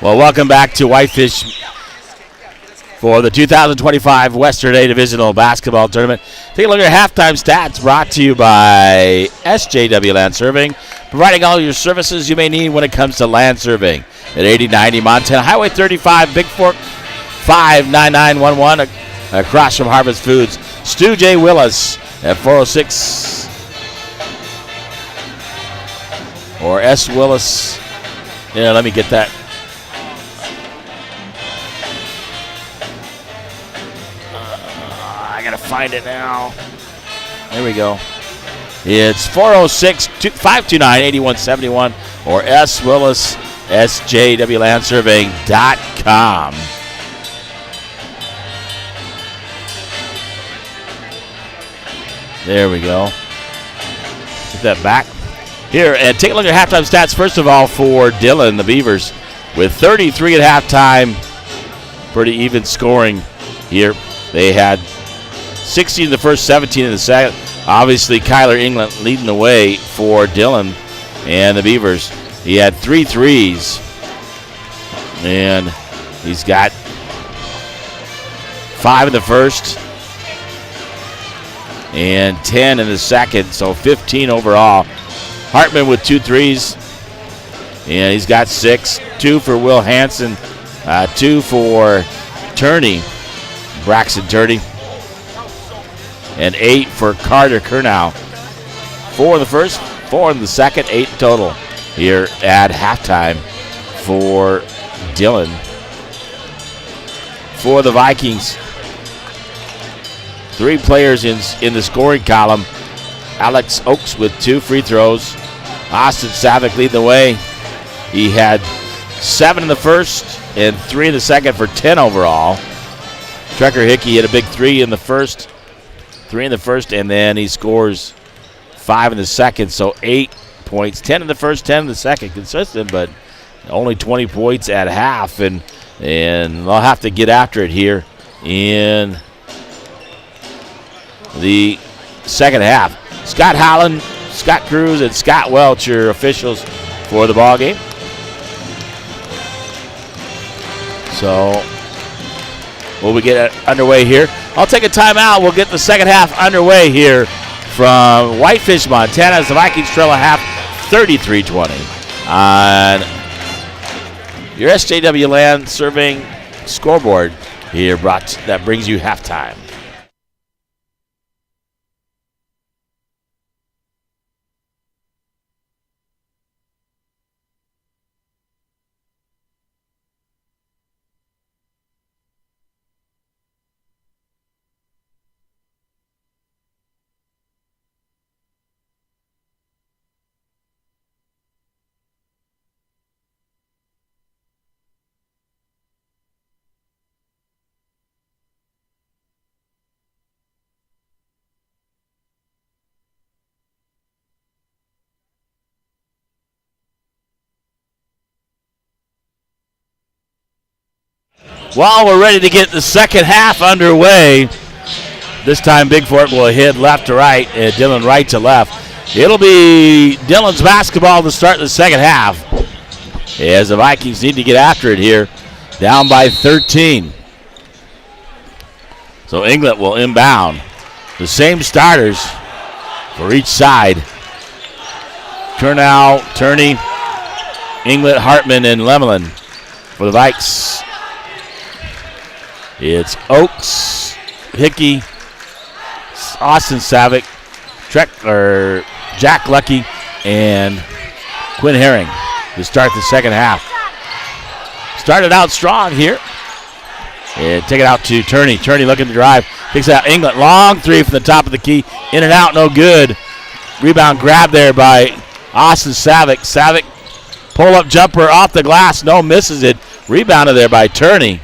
Well, welcome back to Whitefish for the 2025 Western A Divisional Basketball Tournament. Take a look at your halftime stats brought to you by SJW Land Surveying, providing all your services you may need when it comes to land surveying. At 8090 Montana Highway 35, Bigfork, 59911 across from Harvest Foods. Stu J. Willis at 406 or S. Willis. Yeah, let me get that. I gotta find it now. There we go. It's 406-529-8171 or S. Willis, SJWLandsurveying.com. There we go. Get that back. Here, and take a look at halftime stats, first of all, for Dillon, the Beavers, with 33 at halftime. Pretty even scoring here. They had 16 in the first, 17 in the second. Obviously, Kyler England leading the way for Dillon and the Beavers. He had 3 threes, and he's got 5 in the first and 10 in the second, so 15 overall. Hartman with 2 threes, and he's got 6. 2 for Will Hansen, 2 for Turney, Braxton Turney, and 8 for Carter Kernow. 4 in the first, 4 in the second, 8 total here at halftime for Dillon. For the Vikings, 3 players in the scoring column. Alex Oakes with 2 free throws. Austin Savick leading the way. He had 7 in the first and 3 in the second for 10 overall. Trekker Hickey hit a big 3 in the first, 3 in the first, and then he scores 5 in the second, so 8 points. 10 in the first, 10 in the second. Consistent, but only 20 points at half, and they'll have to get after it here in the second half. Scott Holland, Scott Cruz, and Scott Welch are officials for the ball game. So we'll get underway here. I'll take a timeout. We'll get the second half underway here from Whitefish, Montana, as the Vikings trail a half 33-20 on your SJW Land Surveying scoreboard here. That brings you halftime. Well, we're ready to get the second half underway. This time Bigfork will hit left to right and Dillon right to left. It'll be Dillon's basketball to start the second half, as the Vikings need to get after it here, down by 13. So England will inbound. The same starters for each side. Kernow, Turney, England, Hartman, and Lemelin. For the Vikes, it's Oakes, Hickey, Austin Savick, Jack Lucky, and Quinn Herring to start the second half. Started out strong here. And take it out to Turney. Turney looking to drive. Takes out England. Long 3 from the top of the key. In and out, no good. Rebound grab there by Austin Savick. Savick, pull-up jumper off the glass. No, misses it. Rebounded there by Turney.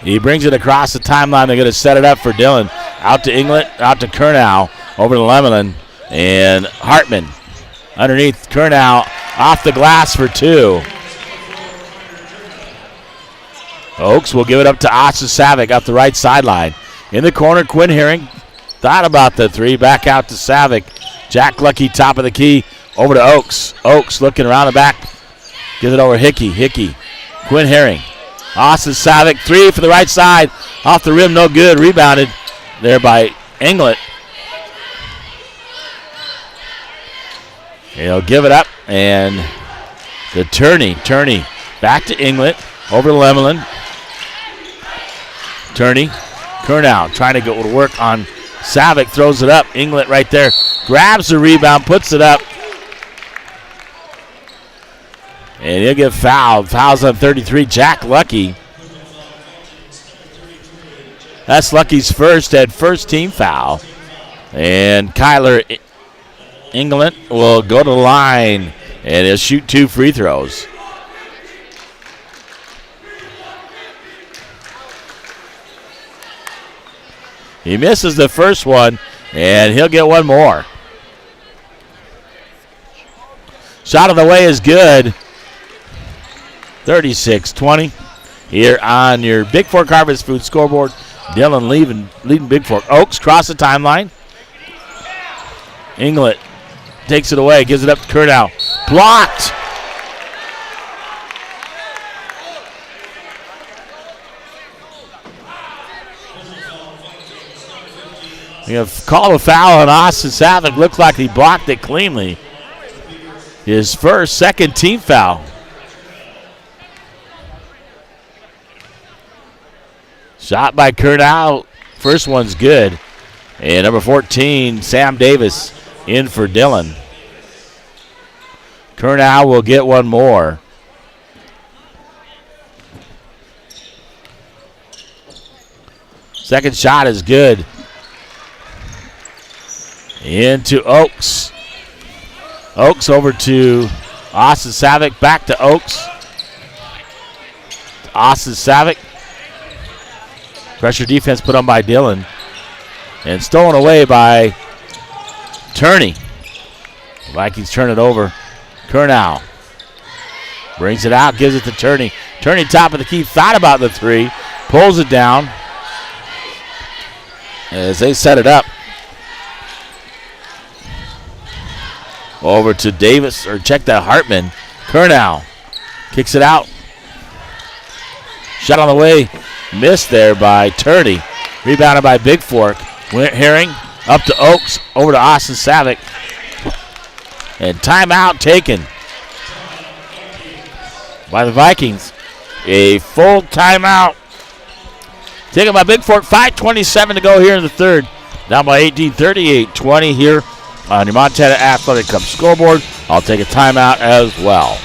He brings it across the timeline. They're going to set it up for Dillon. Out to England, out to Kernow, over to Lemelin, and Hartman. Underneath Kernow, off the glass for 2. Oakes will give it up to Austin Savick up the right sideline. In the corner, Quinn Herring thought about the 3. Back out to Savick. Jack Lucky, top of the key, over to Oakes. Oakes looking around the back. Gives it over Hickey. Quinn Herring. Austin Savick, 3 for the right side. Off the rim, no good. Rebounded there by Englet. He'll give it up, and the Turney back to Englet. Over to Lemelin. Turney. Curnow trying to go to work on Savick. Throws it up. Englet right there. Grabs the rebound. Puts it up. And he'll get fouled. Fouls on 33. Jack Lucky. That's Lucky's first team foul. And Kyler Englet will go to the line. And he'll shoot 2 free throws. He misses the first one, and he'll get one more. Shot on the way is good. 36-20 here on your Bigfork Harvest Food scoreboard. Dillon leading Bigfork. Oaks cross the timeline. Englet takes it away, gives it up to Curnow. Blocked. You have called a foul on Austin Savick. Looks like he blocked it cleanly. His second team foul. Shot by Curnow. First one's good. And number 14, Sam Davis, in for Dillon. Curnow will get one more. Second shot is good. Into Oaks. Oaks over to Austin Savick. Back to Oaks. Austin Savick. Pressure defense put on by Dillon. And stolen away by Turney. The Vikings turn it over. Curnow brings it out, gives it to Turney. Turney top of the key, thought about the 3. Pulls it down as they set it up. Over to Davis, or check that, Hartman. Curnow kicks it out. Shot on the way. Missed there by Turney. Rebounded by Bigfork. Herring up to Oaks. Over to Austin Savick. And timeout taken by the Vikings. A full timeout taken by Bigfork. 5:27 to go here in the third. Down by 18, 38-20 here on your Montana Athletic Cup scoreboard. I'll take a timeout as well.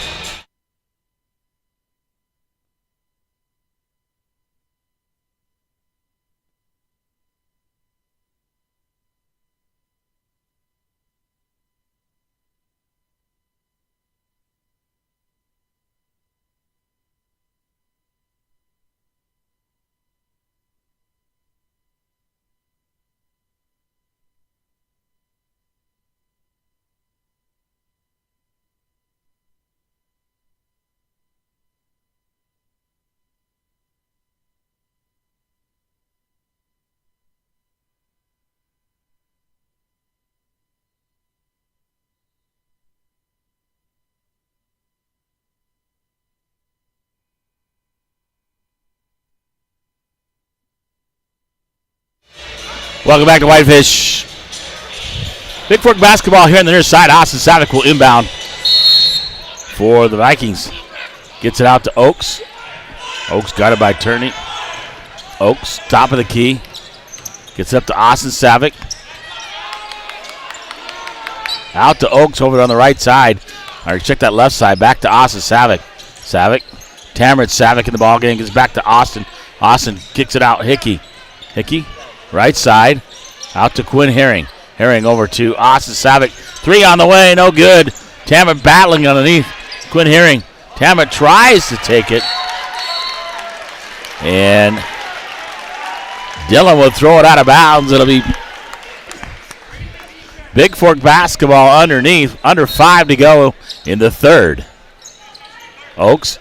Welcome back to Whitefish. Bigfork basketball here on the near side. Austin Savick will inbound for the Vikings. Gets it out to Oaks. Oaks got it by Turney. Oaks, top of the key. Gets it up to Austin Savick. Out to Oaks over on the right side. All right, check that left side. Back to Austin Savick. Tamarind Savick in the ball game. Gets back to Austin. Austin kicks it out. Hickey. Right side, out to Quinn Herring. Herring over to Austin Savick. 3 on the way, no good. Tamarind battling underneath. Quinn Herring. Tamarind tries to take it. And Dillon will throw it out of bounds. It'll be Bigfork basketball underneath. Under 5 to go in the third. Oaks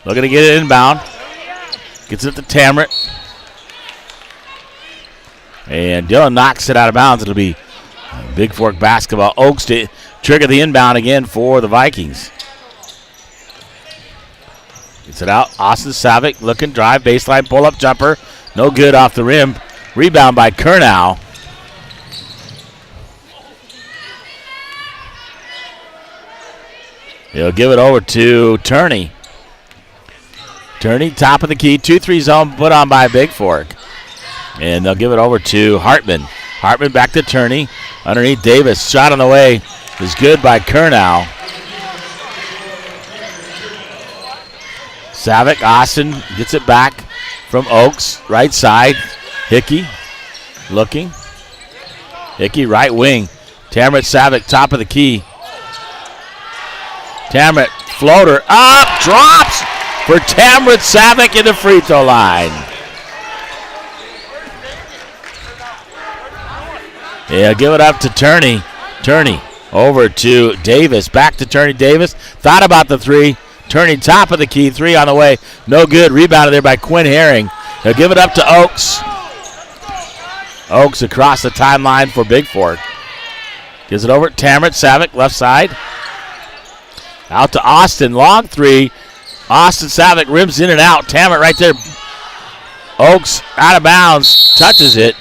looking to get it inbound. Gets it to Tamarind. And Dillon knocks it out of bounds. It'll be Bigfork basketball. Oaks to trigger the inbound again for the Vikings. Gets it out. Austin Savick looking, drive, baseline, pull-up jumper. No good off the rim. Rebound by Kernow. He'll give it over to Turney. Turney, top of the key, 2-3 zone put on by Bigfork. And they'll give it over to Hartman. Hartman back to Turney. Underneath Davis. Shot on the way is good by Kernow. Savick, Austin gets it back from Oaks. Right side. Hickey looking. Hickey, right wing. Tamret Savick, top of the key. Tamret, floater up, drops for Tamret Savick in the free throw line. Yeah, give it up to Turney. Turney over to Davis. Back to Turney. Davis thought about the three. Turney top of the key. Three on the way. No good. Rebounded there by Quinn Herring. He'll give it up to Oaks. Oaks across the timeline for Bigfork. Gives it over to Tamret Savick, left side. Out to Austin. Long three. Austin Savick rims in and out. Tamret right there. Oaks out of bounds. Touches it.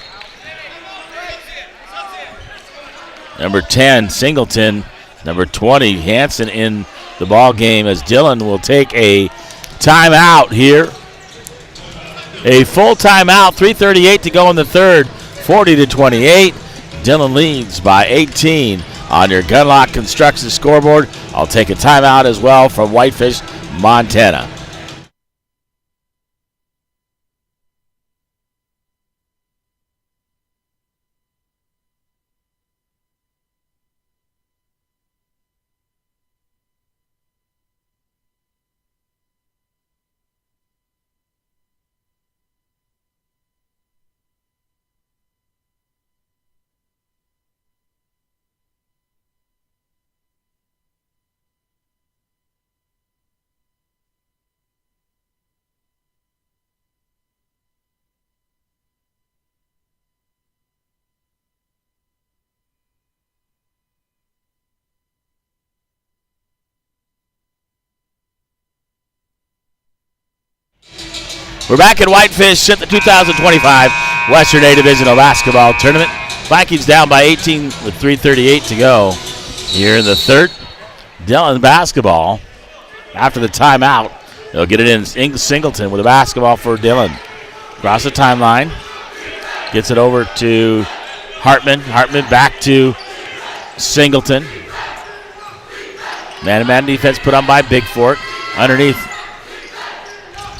Number 10, Singleton. Number 20, Hanson in the ball game as Dillon will take a timeout here. A full timeout, 3:38 to go in the third, 40-28. Dillon leads by 18 on your Gunlock Construction scoreboard. I'll take a timeout as well from Whitefish, Montana. We're back at Whitefish at the 2025 Western A Divisional Basketball Tournament. Vikings down by 18 with 3:38 to go here in the third. Dillon basketball after the timeout. They'll get it in. Singleton with a basketball for Dillon. Across the timeline. Gets it over to Hartman. Hartman back to Singleton. Man-to-man defense put on by Bigfork. Underneath.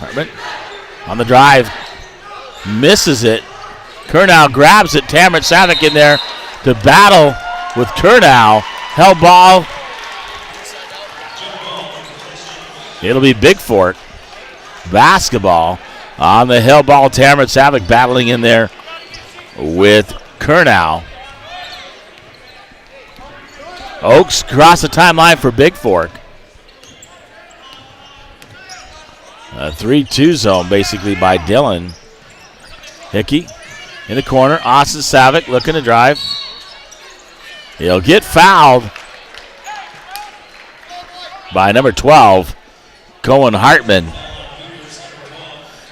Hartman. On the drive, misses it. Kernow grabs it. Tamret Savick in there to battle with Kernow. Held ball. It'll be Bigfork. Basketball on the held ball. Tamret Savick battling in there with Kernow. Oaks cross the timeline for Bigfork. A 3-2 zone basically by Dillon. Hickey in the corner. Austin Savick looking to drive. He'll get fouled by number 12, Cohen Hartman.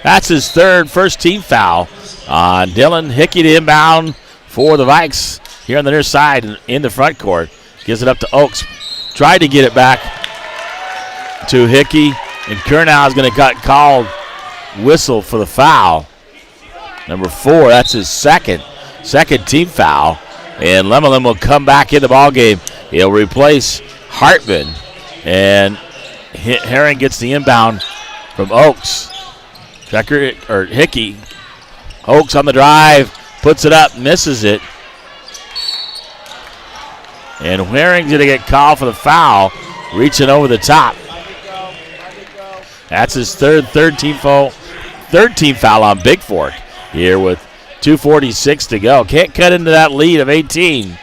That's his first team foul on Dillon. Hickey to inbound for the Vikes here on the near side in the front court. Gives it up to Oaks. Tried to get it back to Hickey. And Kernow is going to get called whistle for the foul. Number 4, that's his second team foul. And Lemelin will come back in the ball game. He'll replace Hartman. And Herring gets the inbound from Oaks. Hickey. Oaks on the drive. Puts it up. Misses it. And Herring's going to get called for the foul. Reaching over the top. That's his third team foul on Bigfork here with 2:46 to go. Can't cut into that lead of 18.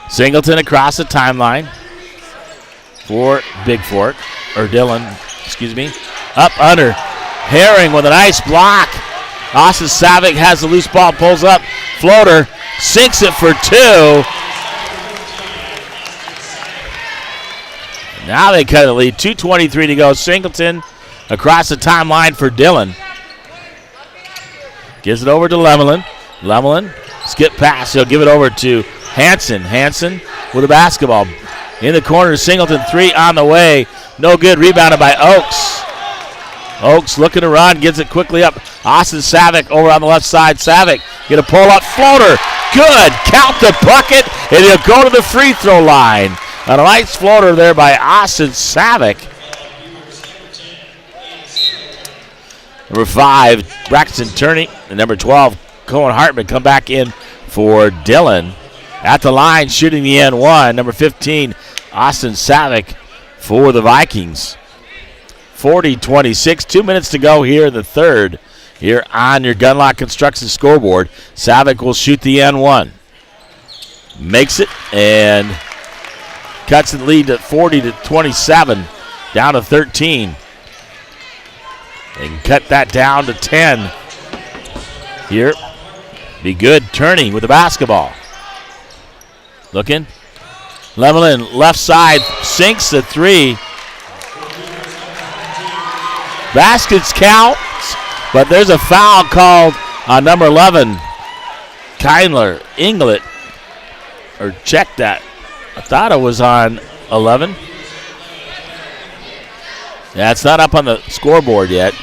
Singleton across the timeline for Bigfork, or Dillon, excuse me. Up under. Herring with a nice block. Austin Savick has the loose ball, pulls up. Floater, sinks it for 2. Now they cut the lead. 2:23 to go. Singleton across the timeline for Dillon. Gives it over to Lemelin. Lemelin, skip pass. He'll give it over to Hansen. Hansen with the basketball. In the corner, Singleton, 3 on the way. No good. Rebounded by Oakes. Oakes looking to run. Gets it quickly up. Austin Savick over on the left side. Savick get a pull-up floater. Good. Count the bucket, and he'll go to the free throw line. A nice floater there by Austin Savick. Number 5, Braxton Turney. And number 12, Cohen Hartman come back in for Dillon. At the line, shooting the N1. Number 15, Austin Savick for the Vikings. 40-26, 2 minutes to go here in the third. Here on your Gunlock Construction scoreboard, Savick will shoot the N1. Makes it and cuts the lead to 40-27, down to 13. They can cut that down to 10. Here, be good. Turney with the basketball. Looking. Lemelin, left side, sinks the 3. Baskets count, but there's a foul called on number 11, Kindler Inglet. Or check that. I thought it was on 11. Yeah, it's not up on the scoreboard yet.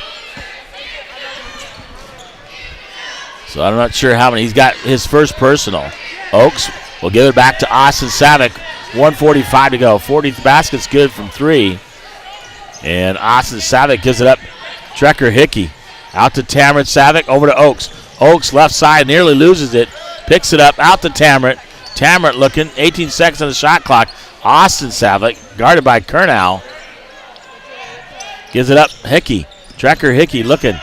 So I'm not sure how many. He's got his first personal. Oakes will give it back to Austin Savick. 1:45 to go. 40 baskets good from 3. And Austin Savick gives it up. Trekker Hickey out to Tamron Savick. Over to Oakes. Oakes left side nearly loses it. Picks it up out to Tamron. Tamron looking. 18 seconds on the shot clock. Austin Savick guarded by Kernow. Gives it up. Hickey. Trekker Hickey looking.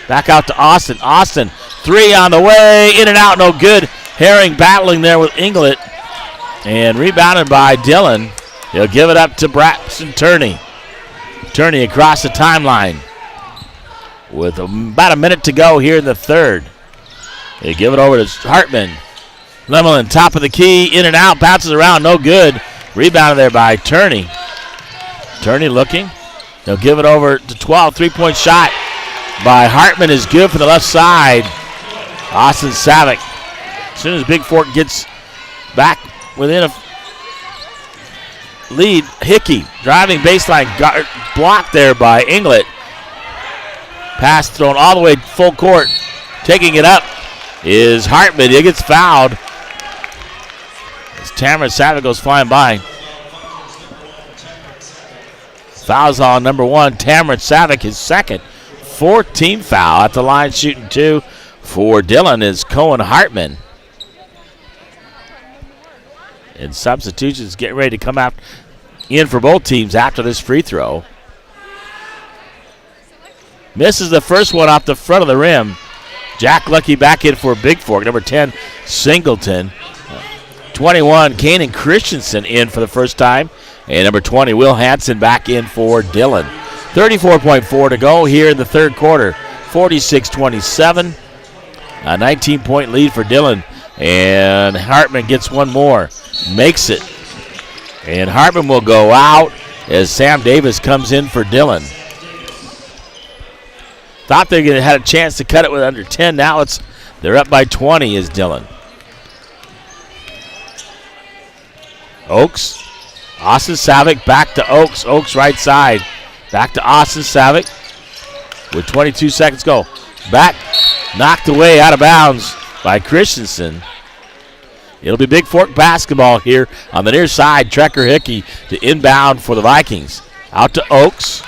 Back out to Austin. Austin. 3 on the way. In and out. No good. Herring battling there with Inglet. And rebounded by Dillon. He'll give it up to Braxton Turney. Turney across the timeline. With about a minute to go here in the third. They give it over to Hartman. Lemelin, top of the key. In and out. Bounces around. No good. Rebounded there by Turney. Turney looking. They'll give it over to 12. 3-point shot by Hartman is good for the left side. Austin Savick. As soon as Bigfork gets back within a lead, Hickey driving baseline, blocked there by Inglet. Pass thrown all the way full court. Taking it up is Hartman. He gets fouled as Tamron Savick goes flying by. Fouls on number 1, Tamron Savick, his second. 4th foul at the line, shooting 2 for Dillon is Cohen Hartman. And substitutions getting ready to come out in for both teams after this free throw. Misses the first one off the front of the rim. Jack Lucky back in for Bigfork. Number 10, Singleton. 21, Kanan Christensen in for the first time. And number 20, Will Hansen back in for Dillon. 34.4 to go here in the third quarter. 46-27. A 19-point lead for Dillon. And Hartman gets one more. Makes it. And Hartman will go out as Sam Davis comes in for Dillon. Thought they had a chance to cut it with under 10. Now they're up by 20 is Dillon. Oakes. Austin Savick back to Oakes. Oakes right side. Back to Austin Savick with 22 seconds go. Back. Knocked away out of bounds by Christensen. It'll be Bigfork basketball here on the near side. Trekker Hickey to inbound for the Vikings. Out to Oakes.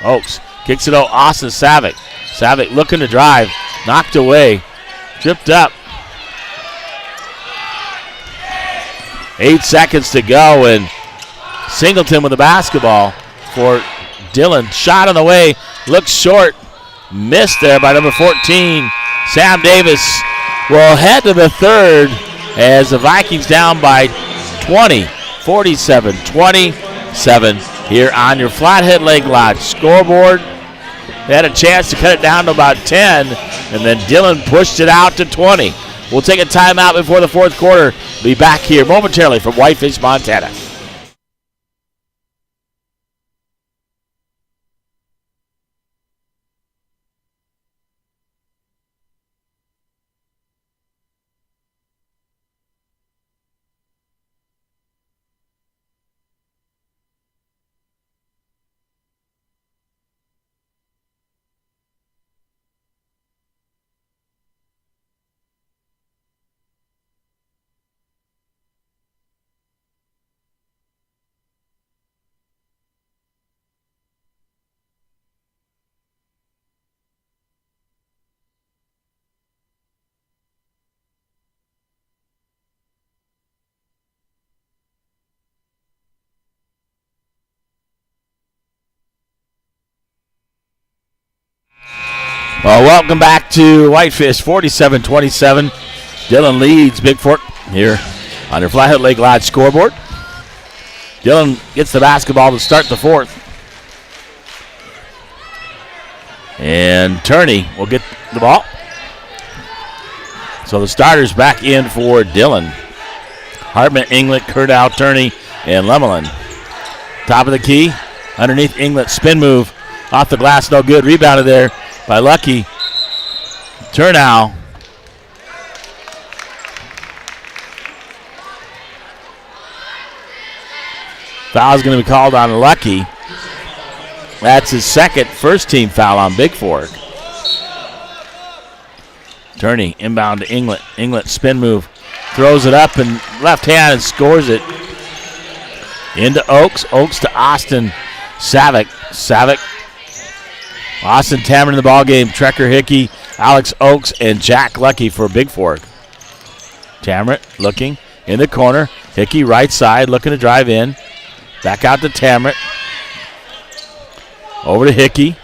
Oakes kicks it out. Austin Savick. Savick looking to drive. Knocked away. Tripped up. 8 seconds to go, and Singleton with the basketball for Dillon. Shot on the way. Looks short. Missed there by number 14. Sam Davis will head to the third as the Vikings down by 20. 47-27 here on your Flathead Lake Lodge scoreboard. They had a chance to cut it down to about 10, and then Dillon pushed it out to 20. We'll take a timeout before the fourth quarter. Be back here momentarily from Whitefish, Montana. Well, welcome back to Whitefish, 47-27. Dillon leads Bigfork here on their Flathead Lake Lodge scoreboard. Dillon gets the basketball to start the fourth. And Turney will get the ball. So the starters back in for Dillon. Hartman, Inglet, Curdow, Turney, and Lemelin. Top of the key, underneath Inglet, spin move. Off the glass, no good. Rebounded there by Lucky. Turnow. Foul's going to be called on Lucky. That's his second first-team foul on Bigfork. Turney inbound to Inglet. Inglet spin move. Throws it up and left hand and scores it. Into Oaks. Oaks to Austin Savick. Savick. Austin Tamron in the ball game. Trekker Hickey, Alex Oaks, and Jack Lucky for Bigfork. Tamron looking in the corner. Hickey right side looking to drive in. Back out to Tamron. Over to Hickey.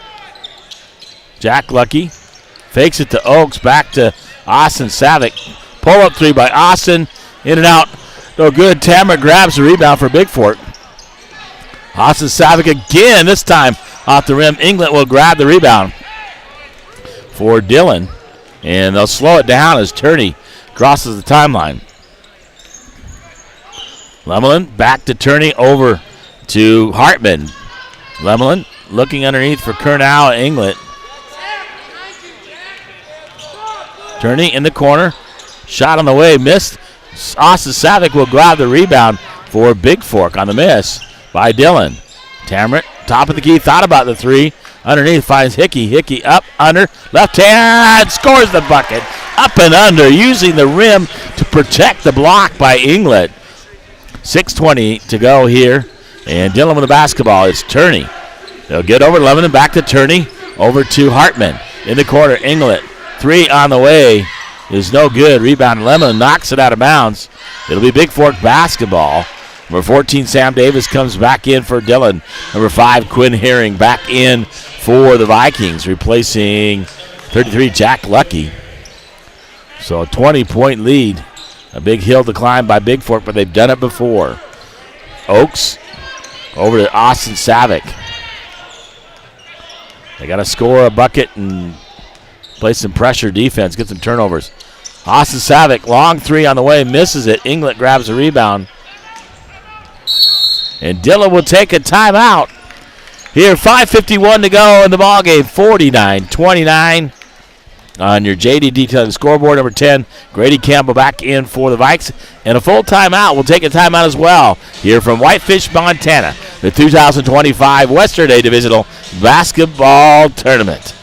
Jack Lucky. Fakes it to Oaks. Back to Austin Savick. Pull-up three by Austin. In and out. No good. Tamron grabs the rebound for Bigfork. Austin Savick again. This time off the rim. England will grab the rebound for Dillon. And they'll slow it down as Turney crosses the timeline. Lemelin back to Turney over to Hartman. Lemelin looking underneath for Curnow and Inglet. Turney in the corner. Shot on the way, missed. Austin Savick will grab the rebound for Bigfork on the miss by Dillon. Tamron, top of the key, thought about the three. Underneath finds Hickey. Hickey up, under, left hand, scores the bucket. Up and under, using the rim to protect the block by Inglet. 6:20 to go here. And Dillon with the basketball. It's Turney. They'll get over to Lebanon, back to Turney. Over to Hartman. In the corner, Inglet. Three on the way is no good. Rebound, Lebanon knocks it out of bounds. It'll be Bigfork basketball. Number 14, Sam Davis comes back in for Dillon. Number 5, Quinn Herring back in for the Vikings, replacing 33, Jack Lucky. So a 20-point lead. A big hill to climb by Bigfork, but they've done it before. Oaks over to Austin Savick. They got to score a bucket and play some pressure defense, get some turnovers. Austin Savick, long three on the way, misses it. Inglet grabs the rebound. And Dillon will take a timeout. Here, 5:51 to go in the ballgame, 49-29. On your JD Detailing scoreboard, number 10, Grady Campbell back in for the Vikes. And a full timeout. We'll take a timeout as well. Here from Whitefish, Montana, the 2025 Western A Divisional Basketball Tournament.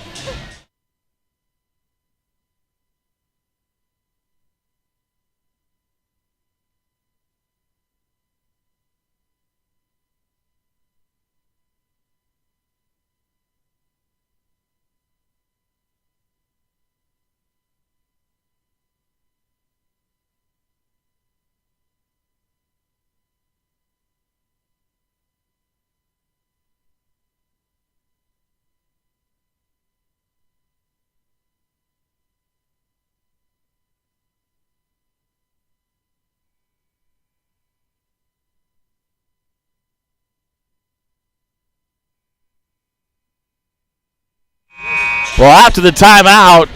Well, after the timeout,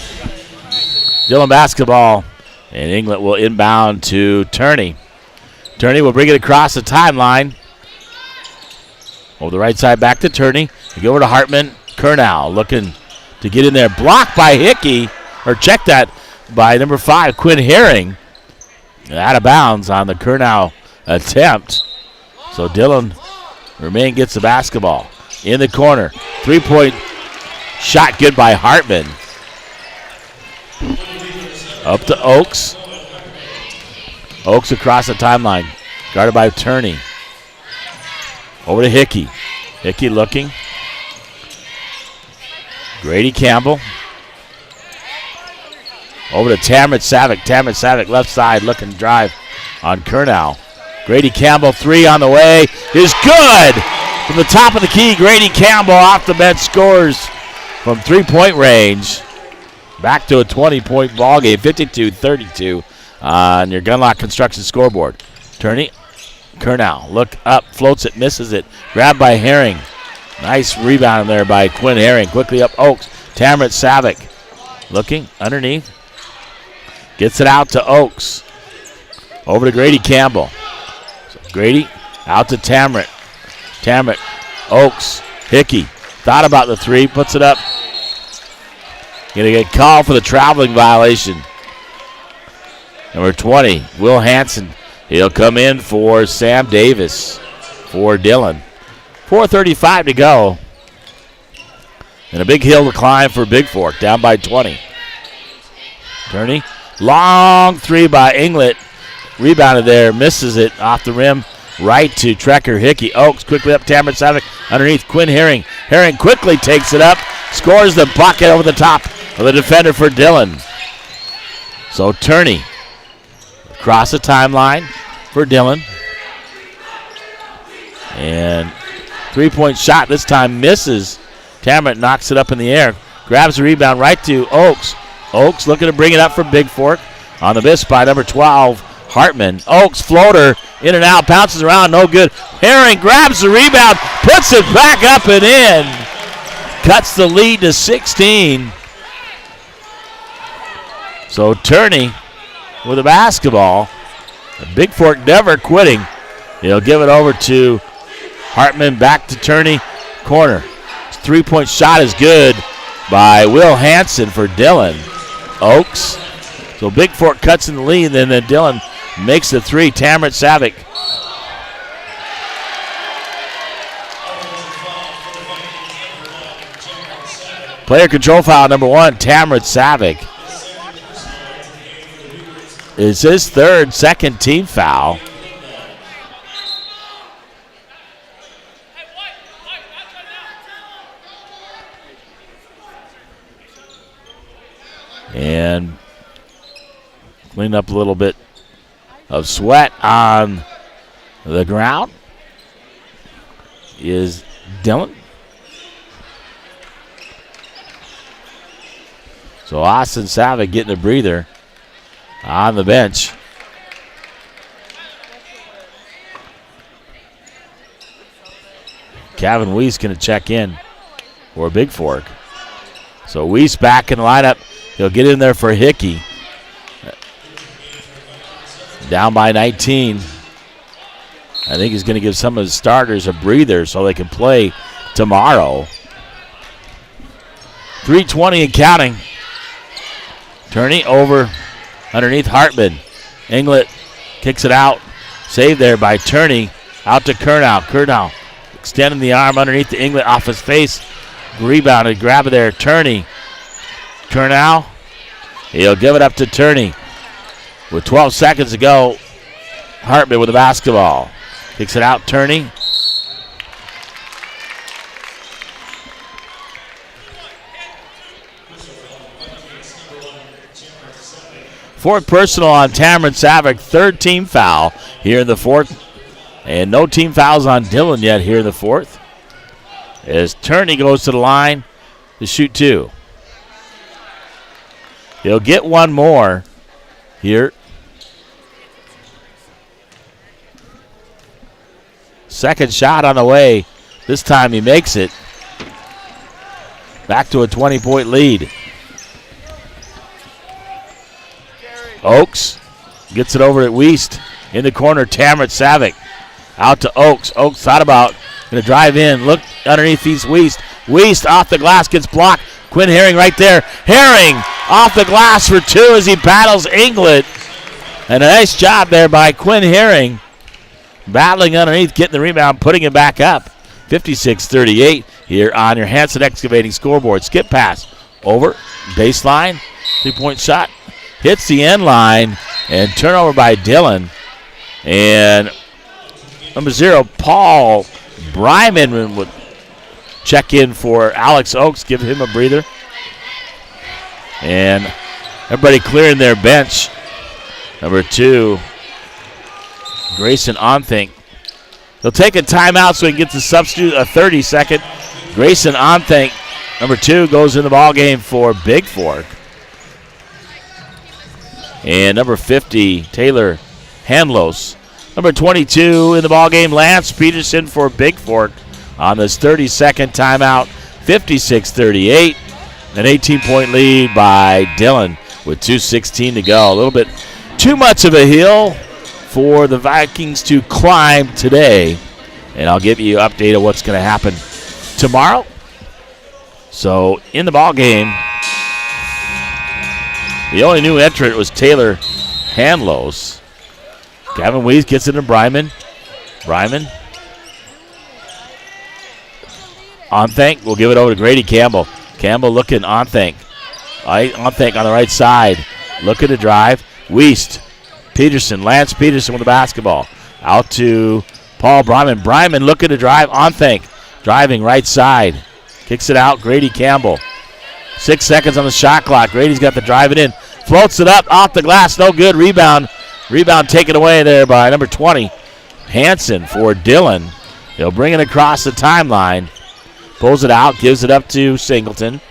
Dillon basketball, and Inglet will inbound to Turney. Turney will bring it across the timeline. Over the right side, back to Turney. They go over to Hartman. Curnow looking to get in there. Blocked by Hickey, or check that by number 5, Quinn Herring. Out of bounds on the Curnow attempt. So Dillon gets the basketball. In the corner, three-point shot good by Hartman. Up to Oaks. Oaks across the timeline. Guarded by Turney. Over to Hickey. Hickey looking. Grady Campbell. Over to Tamron Savick. Tamron Savick left side looking to drive on Curnow. Grady Campbell, three on the way, is good. From the top of the key, Grady Campbell off the bench scores from three-point range. Back to a 20-point ball game, 52-32 on your Gunlock Construction scoreboard. Turney, Curnow, look up, floats it, misses it. Grabbed by Herring. Nice rebound there by Quinn Herring. Quickly up Oaks. Tamrit Savick looking underneath. Gets it out to Oaks. Over to Grady Campbell. So Grady out to Tamrit. Tamrit, Oaks, Hickey. Thought about the three, puts it up. Going to get called for the traveling violation. Number 20, Will Hansen. He'll come in for Sam Davis for Dillon. 4:35 to go. And a big hill to climb for Bigfork, down by 20. Turney, long three by Inglet. Rebounded there, misses it off the rim. Right to Trekker Hickey. Oaks quickly up, Tamrit Savick underneath Quinn Herring. Herring quickly takes it up, scores the bucket over the top of the defender for Dillon. So Turney across the timeline for Dillon. And three-point shot this time misses. Tamrit knocks it up in the air. Grabs the rebound right to Oaks. Oaks looking to bring it up for Bigfork. On the miss by number 12, Hartman. Oaks floater in and out, bounces around, no good. Herring grabs the rebound, puts it back up and in. Cuts the lead to 16. So Turney with a basketball. Bigfork never quitting. He'll give it over to Hartman, back to Turney, corner. His three-point shot is good by Will Hansen for Dillon. Oaks. So Bigfork cuts in the lead, and then Dillon makes the three. Tamrit Savick. Player control foul number 1, Tamrit Savick. Is his second team foul. And clean up a little bit of sweat on the ground is Dillon. So Austin Savick getting a breather on the bench. Kevin Weiss going to check in for Bigfork. So Weiss back in the lineup. He'll get in there for Hickey. Down by 19. I think he's going to give some of his starters a breather so they can play tomorrow. 3:20 and counting. Turney over underneath Hartman. Inglet kicks it out. Saved there by Turney. Out to Curnow. Curnow extending the arm underneath the Inglet off his face. Rebounded. Grab it there. Turney. Curnow. He'll give it up to Turney. With 12 seconds to go, Hartman with the basketball. Kicks it out, Turney. Fourth personal on Tamrit Savick. Third team foul here in the fourth. And no team fouls on Dillon yet here in the fourth. As Turney goes to the line to shoot two. He'll get one more here. Second shot on the way. This time he makes it. Back to a 20-point lead. Oaks gets it over at Weist. In the corner, Tamrit Savick. Out to Oaks. Oaks thought about going to drive in. Look underneath these Weist. Weist off the glass, gets blocked. Quinn Herring right there. Herring off the glass for two as he battles Inglet. And a nice job there by Quinn Herring. Battling underneath, getting the rebound, putting it back up. 56-38 here on your Hanson Excavating scoreboard. Skip pass over, baseline, three-point shot. Hits the end line, and turnover by Dillon. And number 0, Paul Bryman would check in for Alex Oaks, give him a breather. And everybody clearing their bench. Number 2, Grayson Onthink. He'll take a timeout so he can get the substitute a 30-second. Grayson Onthink Number 2 goes in the ball game for Bigfork. And number 50, Taylor Hanlos. Number 22 in the ball game, Lance Peterson for Bigfork on this 32nd timeout, 56-38. An 18-point lead by Dillon with 2:16 to go. A little bit too much of a hill for the Vikings to climb today. And I'll give you an update of what's going to happen tomorrow. So in the ball game, the only new entrant was Taylor Hanlos. Gavin Wees gets it to Bryman. Bryman. Onthank will give it over to Grady Campbell. Campbell looking, Onthank. Onthank on the right side. Looking to drive. Weist. Peterson. Lance Peterson with the basketball. Out to Paul Bryman. Bryman looking to drive. Onthank. Driving right side. Kicks it out. Grady Campbell. 6 seconds on the shot clock. Grady's got the drive it in. Floats it up off the glass. No good. Rebound. Rebound taken away there by number 20. Hanson for Dillon. He'll bring it across the timeline. Pulls it out. Gives it up to Singleton.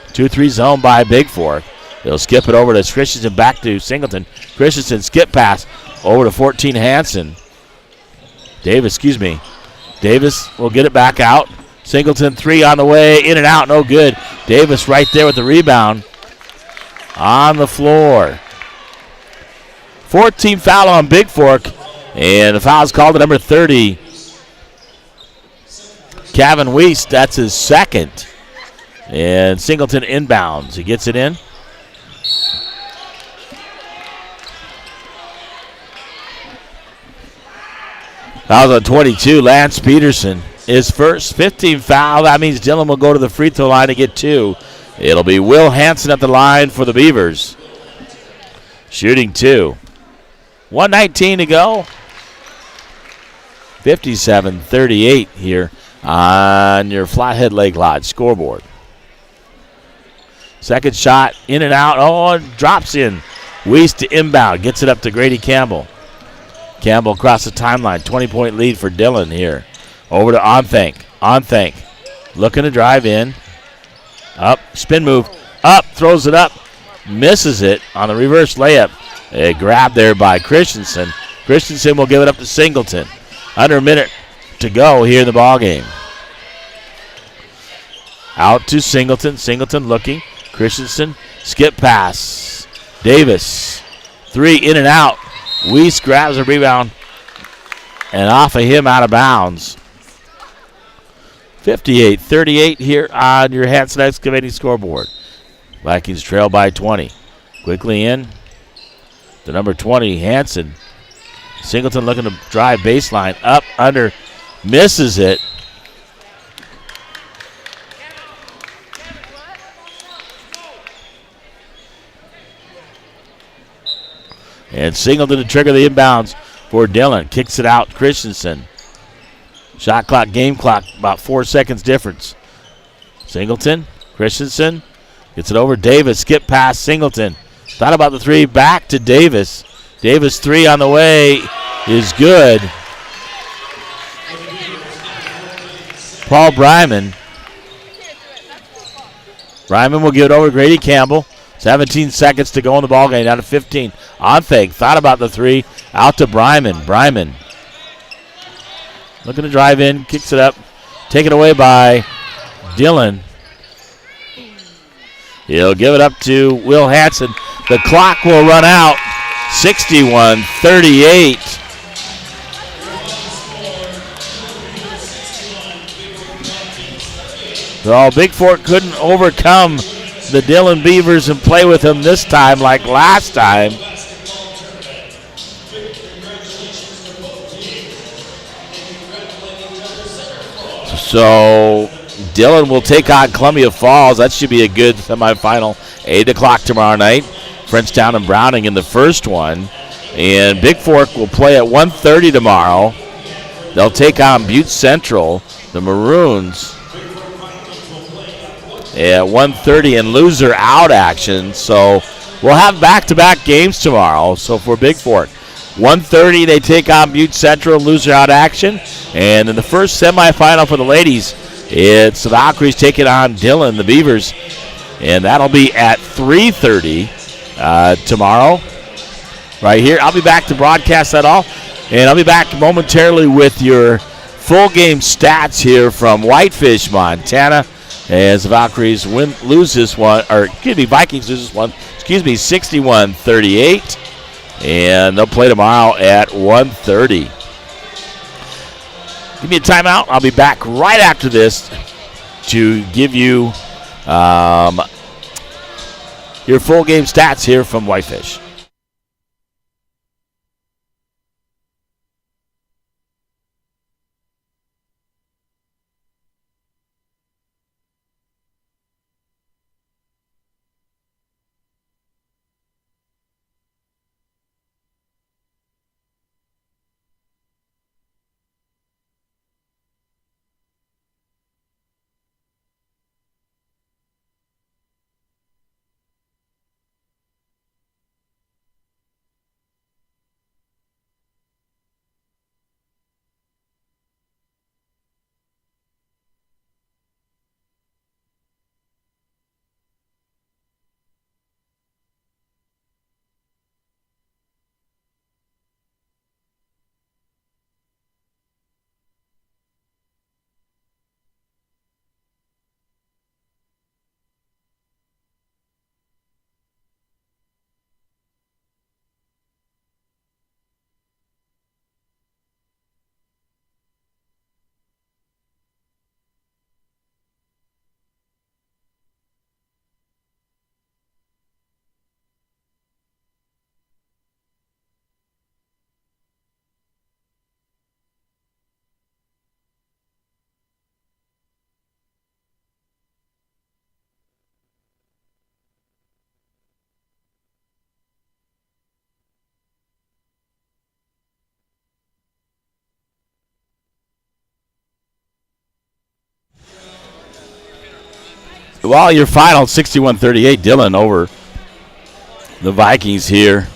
2-3 zone by Bigfork. He'll skip it over to Christensen. Back to Singleton. Christensen skip pass over to 14 Hanson. Davis will get it back out. Singleton 3 on the way. In and out. No good. Davis right there with the rebound. On the floor. 14 foul on Bigfork. And the foul's called to number 30. Kevin Weist. That's his second. And Singleton inbounds. He gets it in. Foul's on 22. Lance Peterson is first. 15 foul. That means Dillon will go to the free throw line to get 2. It'll be Will Hanson at the line for the Beavers. Shooting 2. 1:19 to go. 57-38 here on your Flathead Lake Lodge scoreboard. Second shot in and out. Oh, and drops in. Weist to inbound. Gets it up to Grady Campbell. Campbell across the timeline. 20-point lead for Dillon here. Over to Onthank. Onthank looking to drive in. Up. Spin move. Up. Throws it up. Misses it on the reverse layup. A grab there by Christensen. Christensen will give it up to Singleton. Under a minute to go here in the ballgame. Out to Singleton. Singleton looking. Christensen. Skip pass. Davis. 3 in and out. Weiss grabs a rebound. And off of him out of bounds. 58-38 here on your Hanson Excavating scoreboard. Vikings trail by 20. Quickly in. The number 20, Hanson. Singleton looking to drive baseline. Up, under. Misses it. And Singleton to trigger the inbounds for Dillon. Kicks it out, Christensen. Shot clock, game clock, about 4 seconds difference. Singleton, Christensen, gets it over. Davis, skip past Singleton. Thought about the 3, back to Davis. Davis 3 on the way is good. Paul Bryman. Bryman will give it over to Grady Campbell. 17 seconds to go in the ballgame, down to 15. Onthank thought about the 3, out to Bryman. Bryman looking to drive in, kicks it up, taken away by Dillon. He'll give it up to Will Hanson. The clock will run out. 61-38. So Bigfork couldn't overcome the Dillon Beavers and play with them this time like last time. So Dillon will take on Columbia Falls. That should be a good semifinal. 8 o'clock tomorrow night. Frenchtown and Browning in the first one. And Bigfork will play at 1:30 tomorrow. They'll take on Butte Central, the Maroons, at 1:30 and loser out action. So we'll have back-to-back games tomorrow. So for Bigfork, 1:30 they take on Butte Central, loser out action. And in the first semifinal for the ladies, It's the Valkyries taking on Dillon, the Beavers. And that'll be at 3:30 tomorrow right here. I'll be back to broadcast that all. And I'll be back momentarily with your full game stats here from Whitefish, Montana, as the Valkyries Vikings lose this one, 61-38. And they'll play tomorrow at 1:30. Give me a timeout. I'll be back right after this to give you your full game stats here from Whitefish. Well, your final 61-38, Dillon over the Vikings here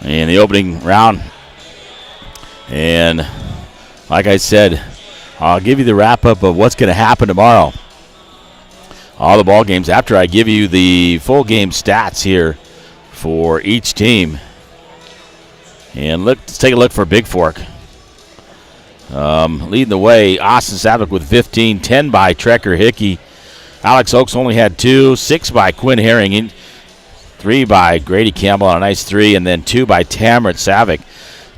in the opening round. And like I said, I'll give you the wrap-up of what's going to happen tomorrow. All the ball games after I give you the full game stats here for each team. And let's take a look for Bigfork. Leading the way, Austin Savick with 15, 10 by Trekker Hickey. Alex Oakes only had 2, 6 by Quinn Herring, 3 by Grady Campbell on a nice 3, and then 2 by Tamrat Savick.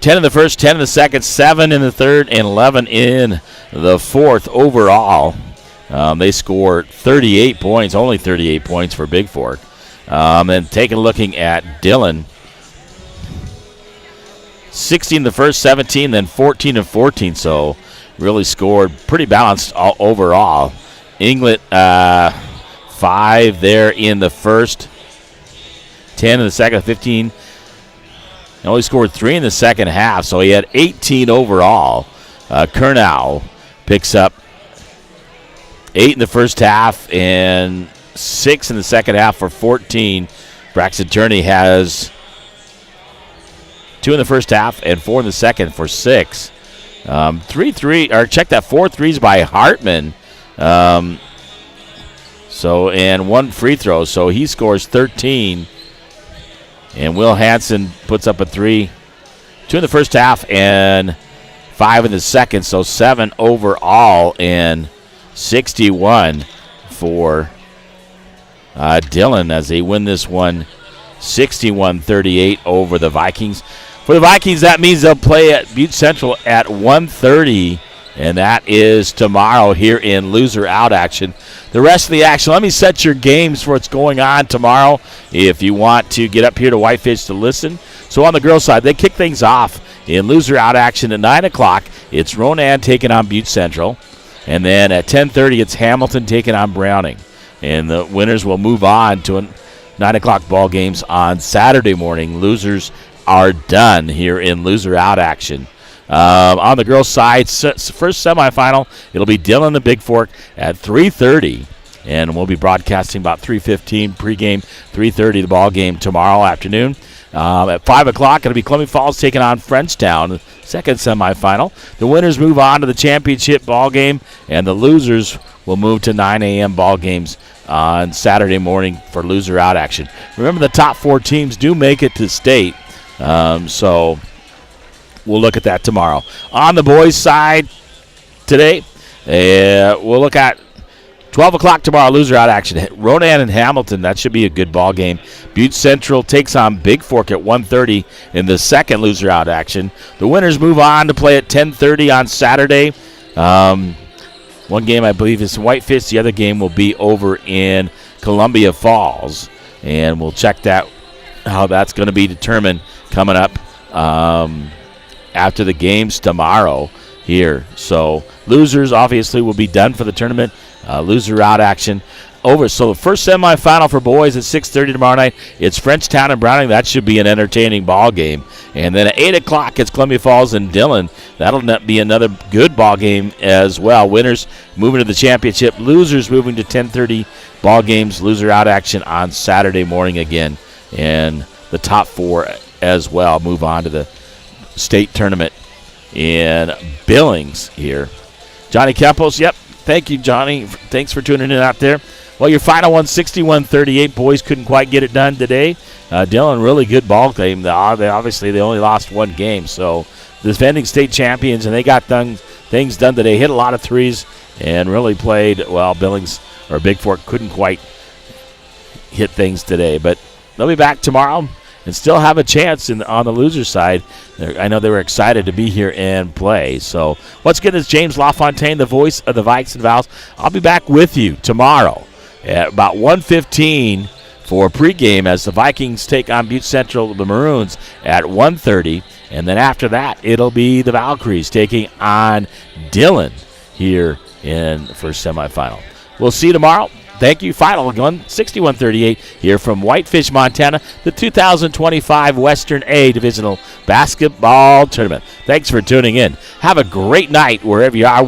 10 in the first, 10 in the second, 7 in the third, and 11 in the fourth overall. They scored 38 points, only 38 points for Bigfork. And looking at Dillon, 16 in the first, 17, then 14 and 14, so really scored pretty balanced overall. England, 5 there in the first, 10 in the second, 15. He only scored 3 in the second half, so he had 18 overall. Kernow picks up 8 in the first half and 6 in the second half for 14. Braxton Turney has 2 in the first half and 4 in the second for 6. 4 threes by Hartman. And 1 free throw, so he scores 13. And Will Hansen puts up a 3. 2 in the first half and 5 in the second, so 7 overall and 61 for Dillon as they win this one 61-38 over the Vikings. For the Vikings, that means they'll play at Butte Central at 1:30. And that is tomorrow here in loser out action. The rest of the action, let me set your games for what's going on tomorrow if you want to get up here to Whitefish to listen. So on the girls' side, they kick things off in loser out action at 9 o'clock. It's Ronan taking on Butte Central. And then at 10:30, it's Hamilton taking on Browning. And the winners will move on to 9 o'clock ball games on Saturday morning. Losers are done here in loser out action. On the girls' side, first semifinal, it'll be Dillon the Bigfork at 3:30, and we'll be broadcasting about 3:15 pregame, 3:30 the ball game tomorrow afternoon. At 5 o'clock, it'll be Columbia Falls taking on Frenchtown, second semifinal. The winners move on to the championship ball game, and the losers will move to 9 a.m. ball games on Saturday morning for loser out action. Remember, the top 4 teams do make it to state, so we'll look at that tomorrow. On the boys' side today, we'll look at 12 o'clock tomorrow, loser out action. Ronan and Hamilton, that should be a good ball game. Butte Central takes on Bigfork at 1:30 in the second loser out action. The winners move on to play at 10:30 on Saturday. One game, I believe, is Whitefish. The other game will be over in Columbia Falls, and we'll check that, how that's going to be determined coming up after the games tomorrow here. So losers obviously will be done for the tournament. Loser out action over. So the first semifinal for boys at 6:30 tomorrow night. It's Frenchtown and Browning. That should be an entertaining ball game. And then at 8 o'clock, it's Columbia Falls and Dillon. That'll be another good ball game as well. Winners moving to the championship. Losers moving to 10:30 ball games. Loser out action on Saturday morning again. And the top 4 as well move on to the state tournament in Billings here. Johnny Campos, yep. Thank you, Johnny. Thanks for tuning in out there. Well, your final one, 61-38. Boys couldn't quite get it done today. Dillon, really good ball game. They only lost 1 game. So the defending state champions, and they got things done today. Hit a lot of threes and really played well. Bigfork couldn't quite hit things today. But they'll be back tomorrow and still have a chance on the loser side. I know they were excited to be here and play. So what's good is James LaFontaine, the voice of the Vikes and Vals. I'll be back with you tomorrow at about 1:15 for pregame as the Vikings take on Butte Central, the Maroons, at 1:30. And then after that, it'll be the Valkyries taking on Dillon here in the first semifinal. We'll see you tomorrow. Thank you. Final one, 61-38 here from Whitefish, Montana, the 2025 Western A Divisional Basketball Tournament. Thanks for tuning in. Have a great night wherever you are.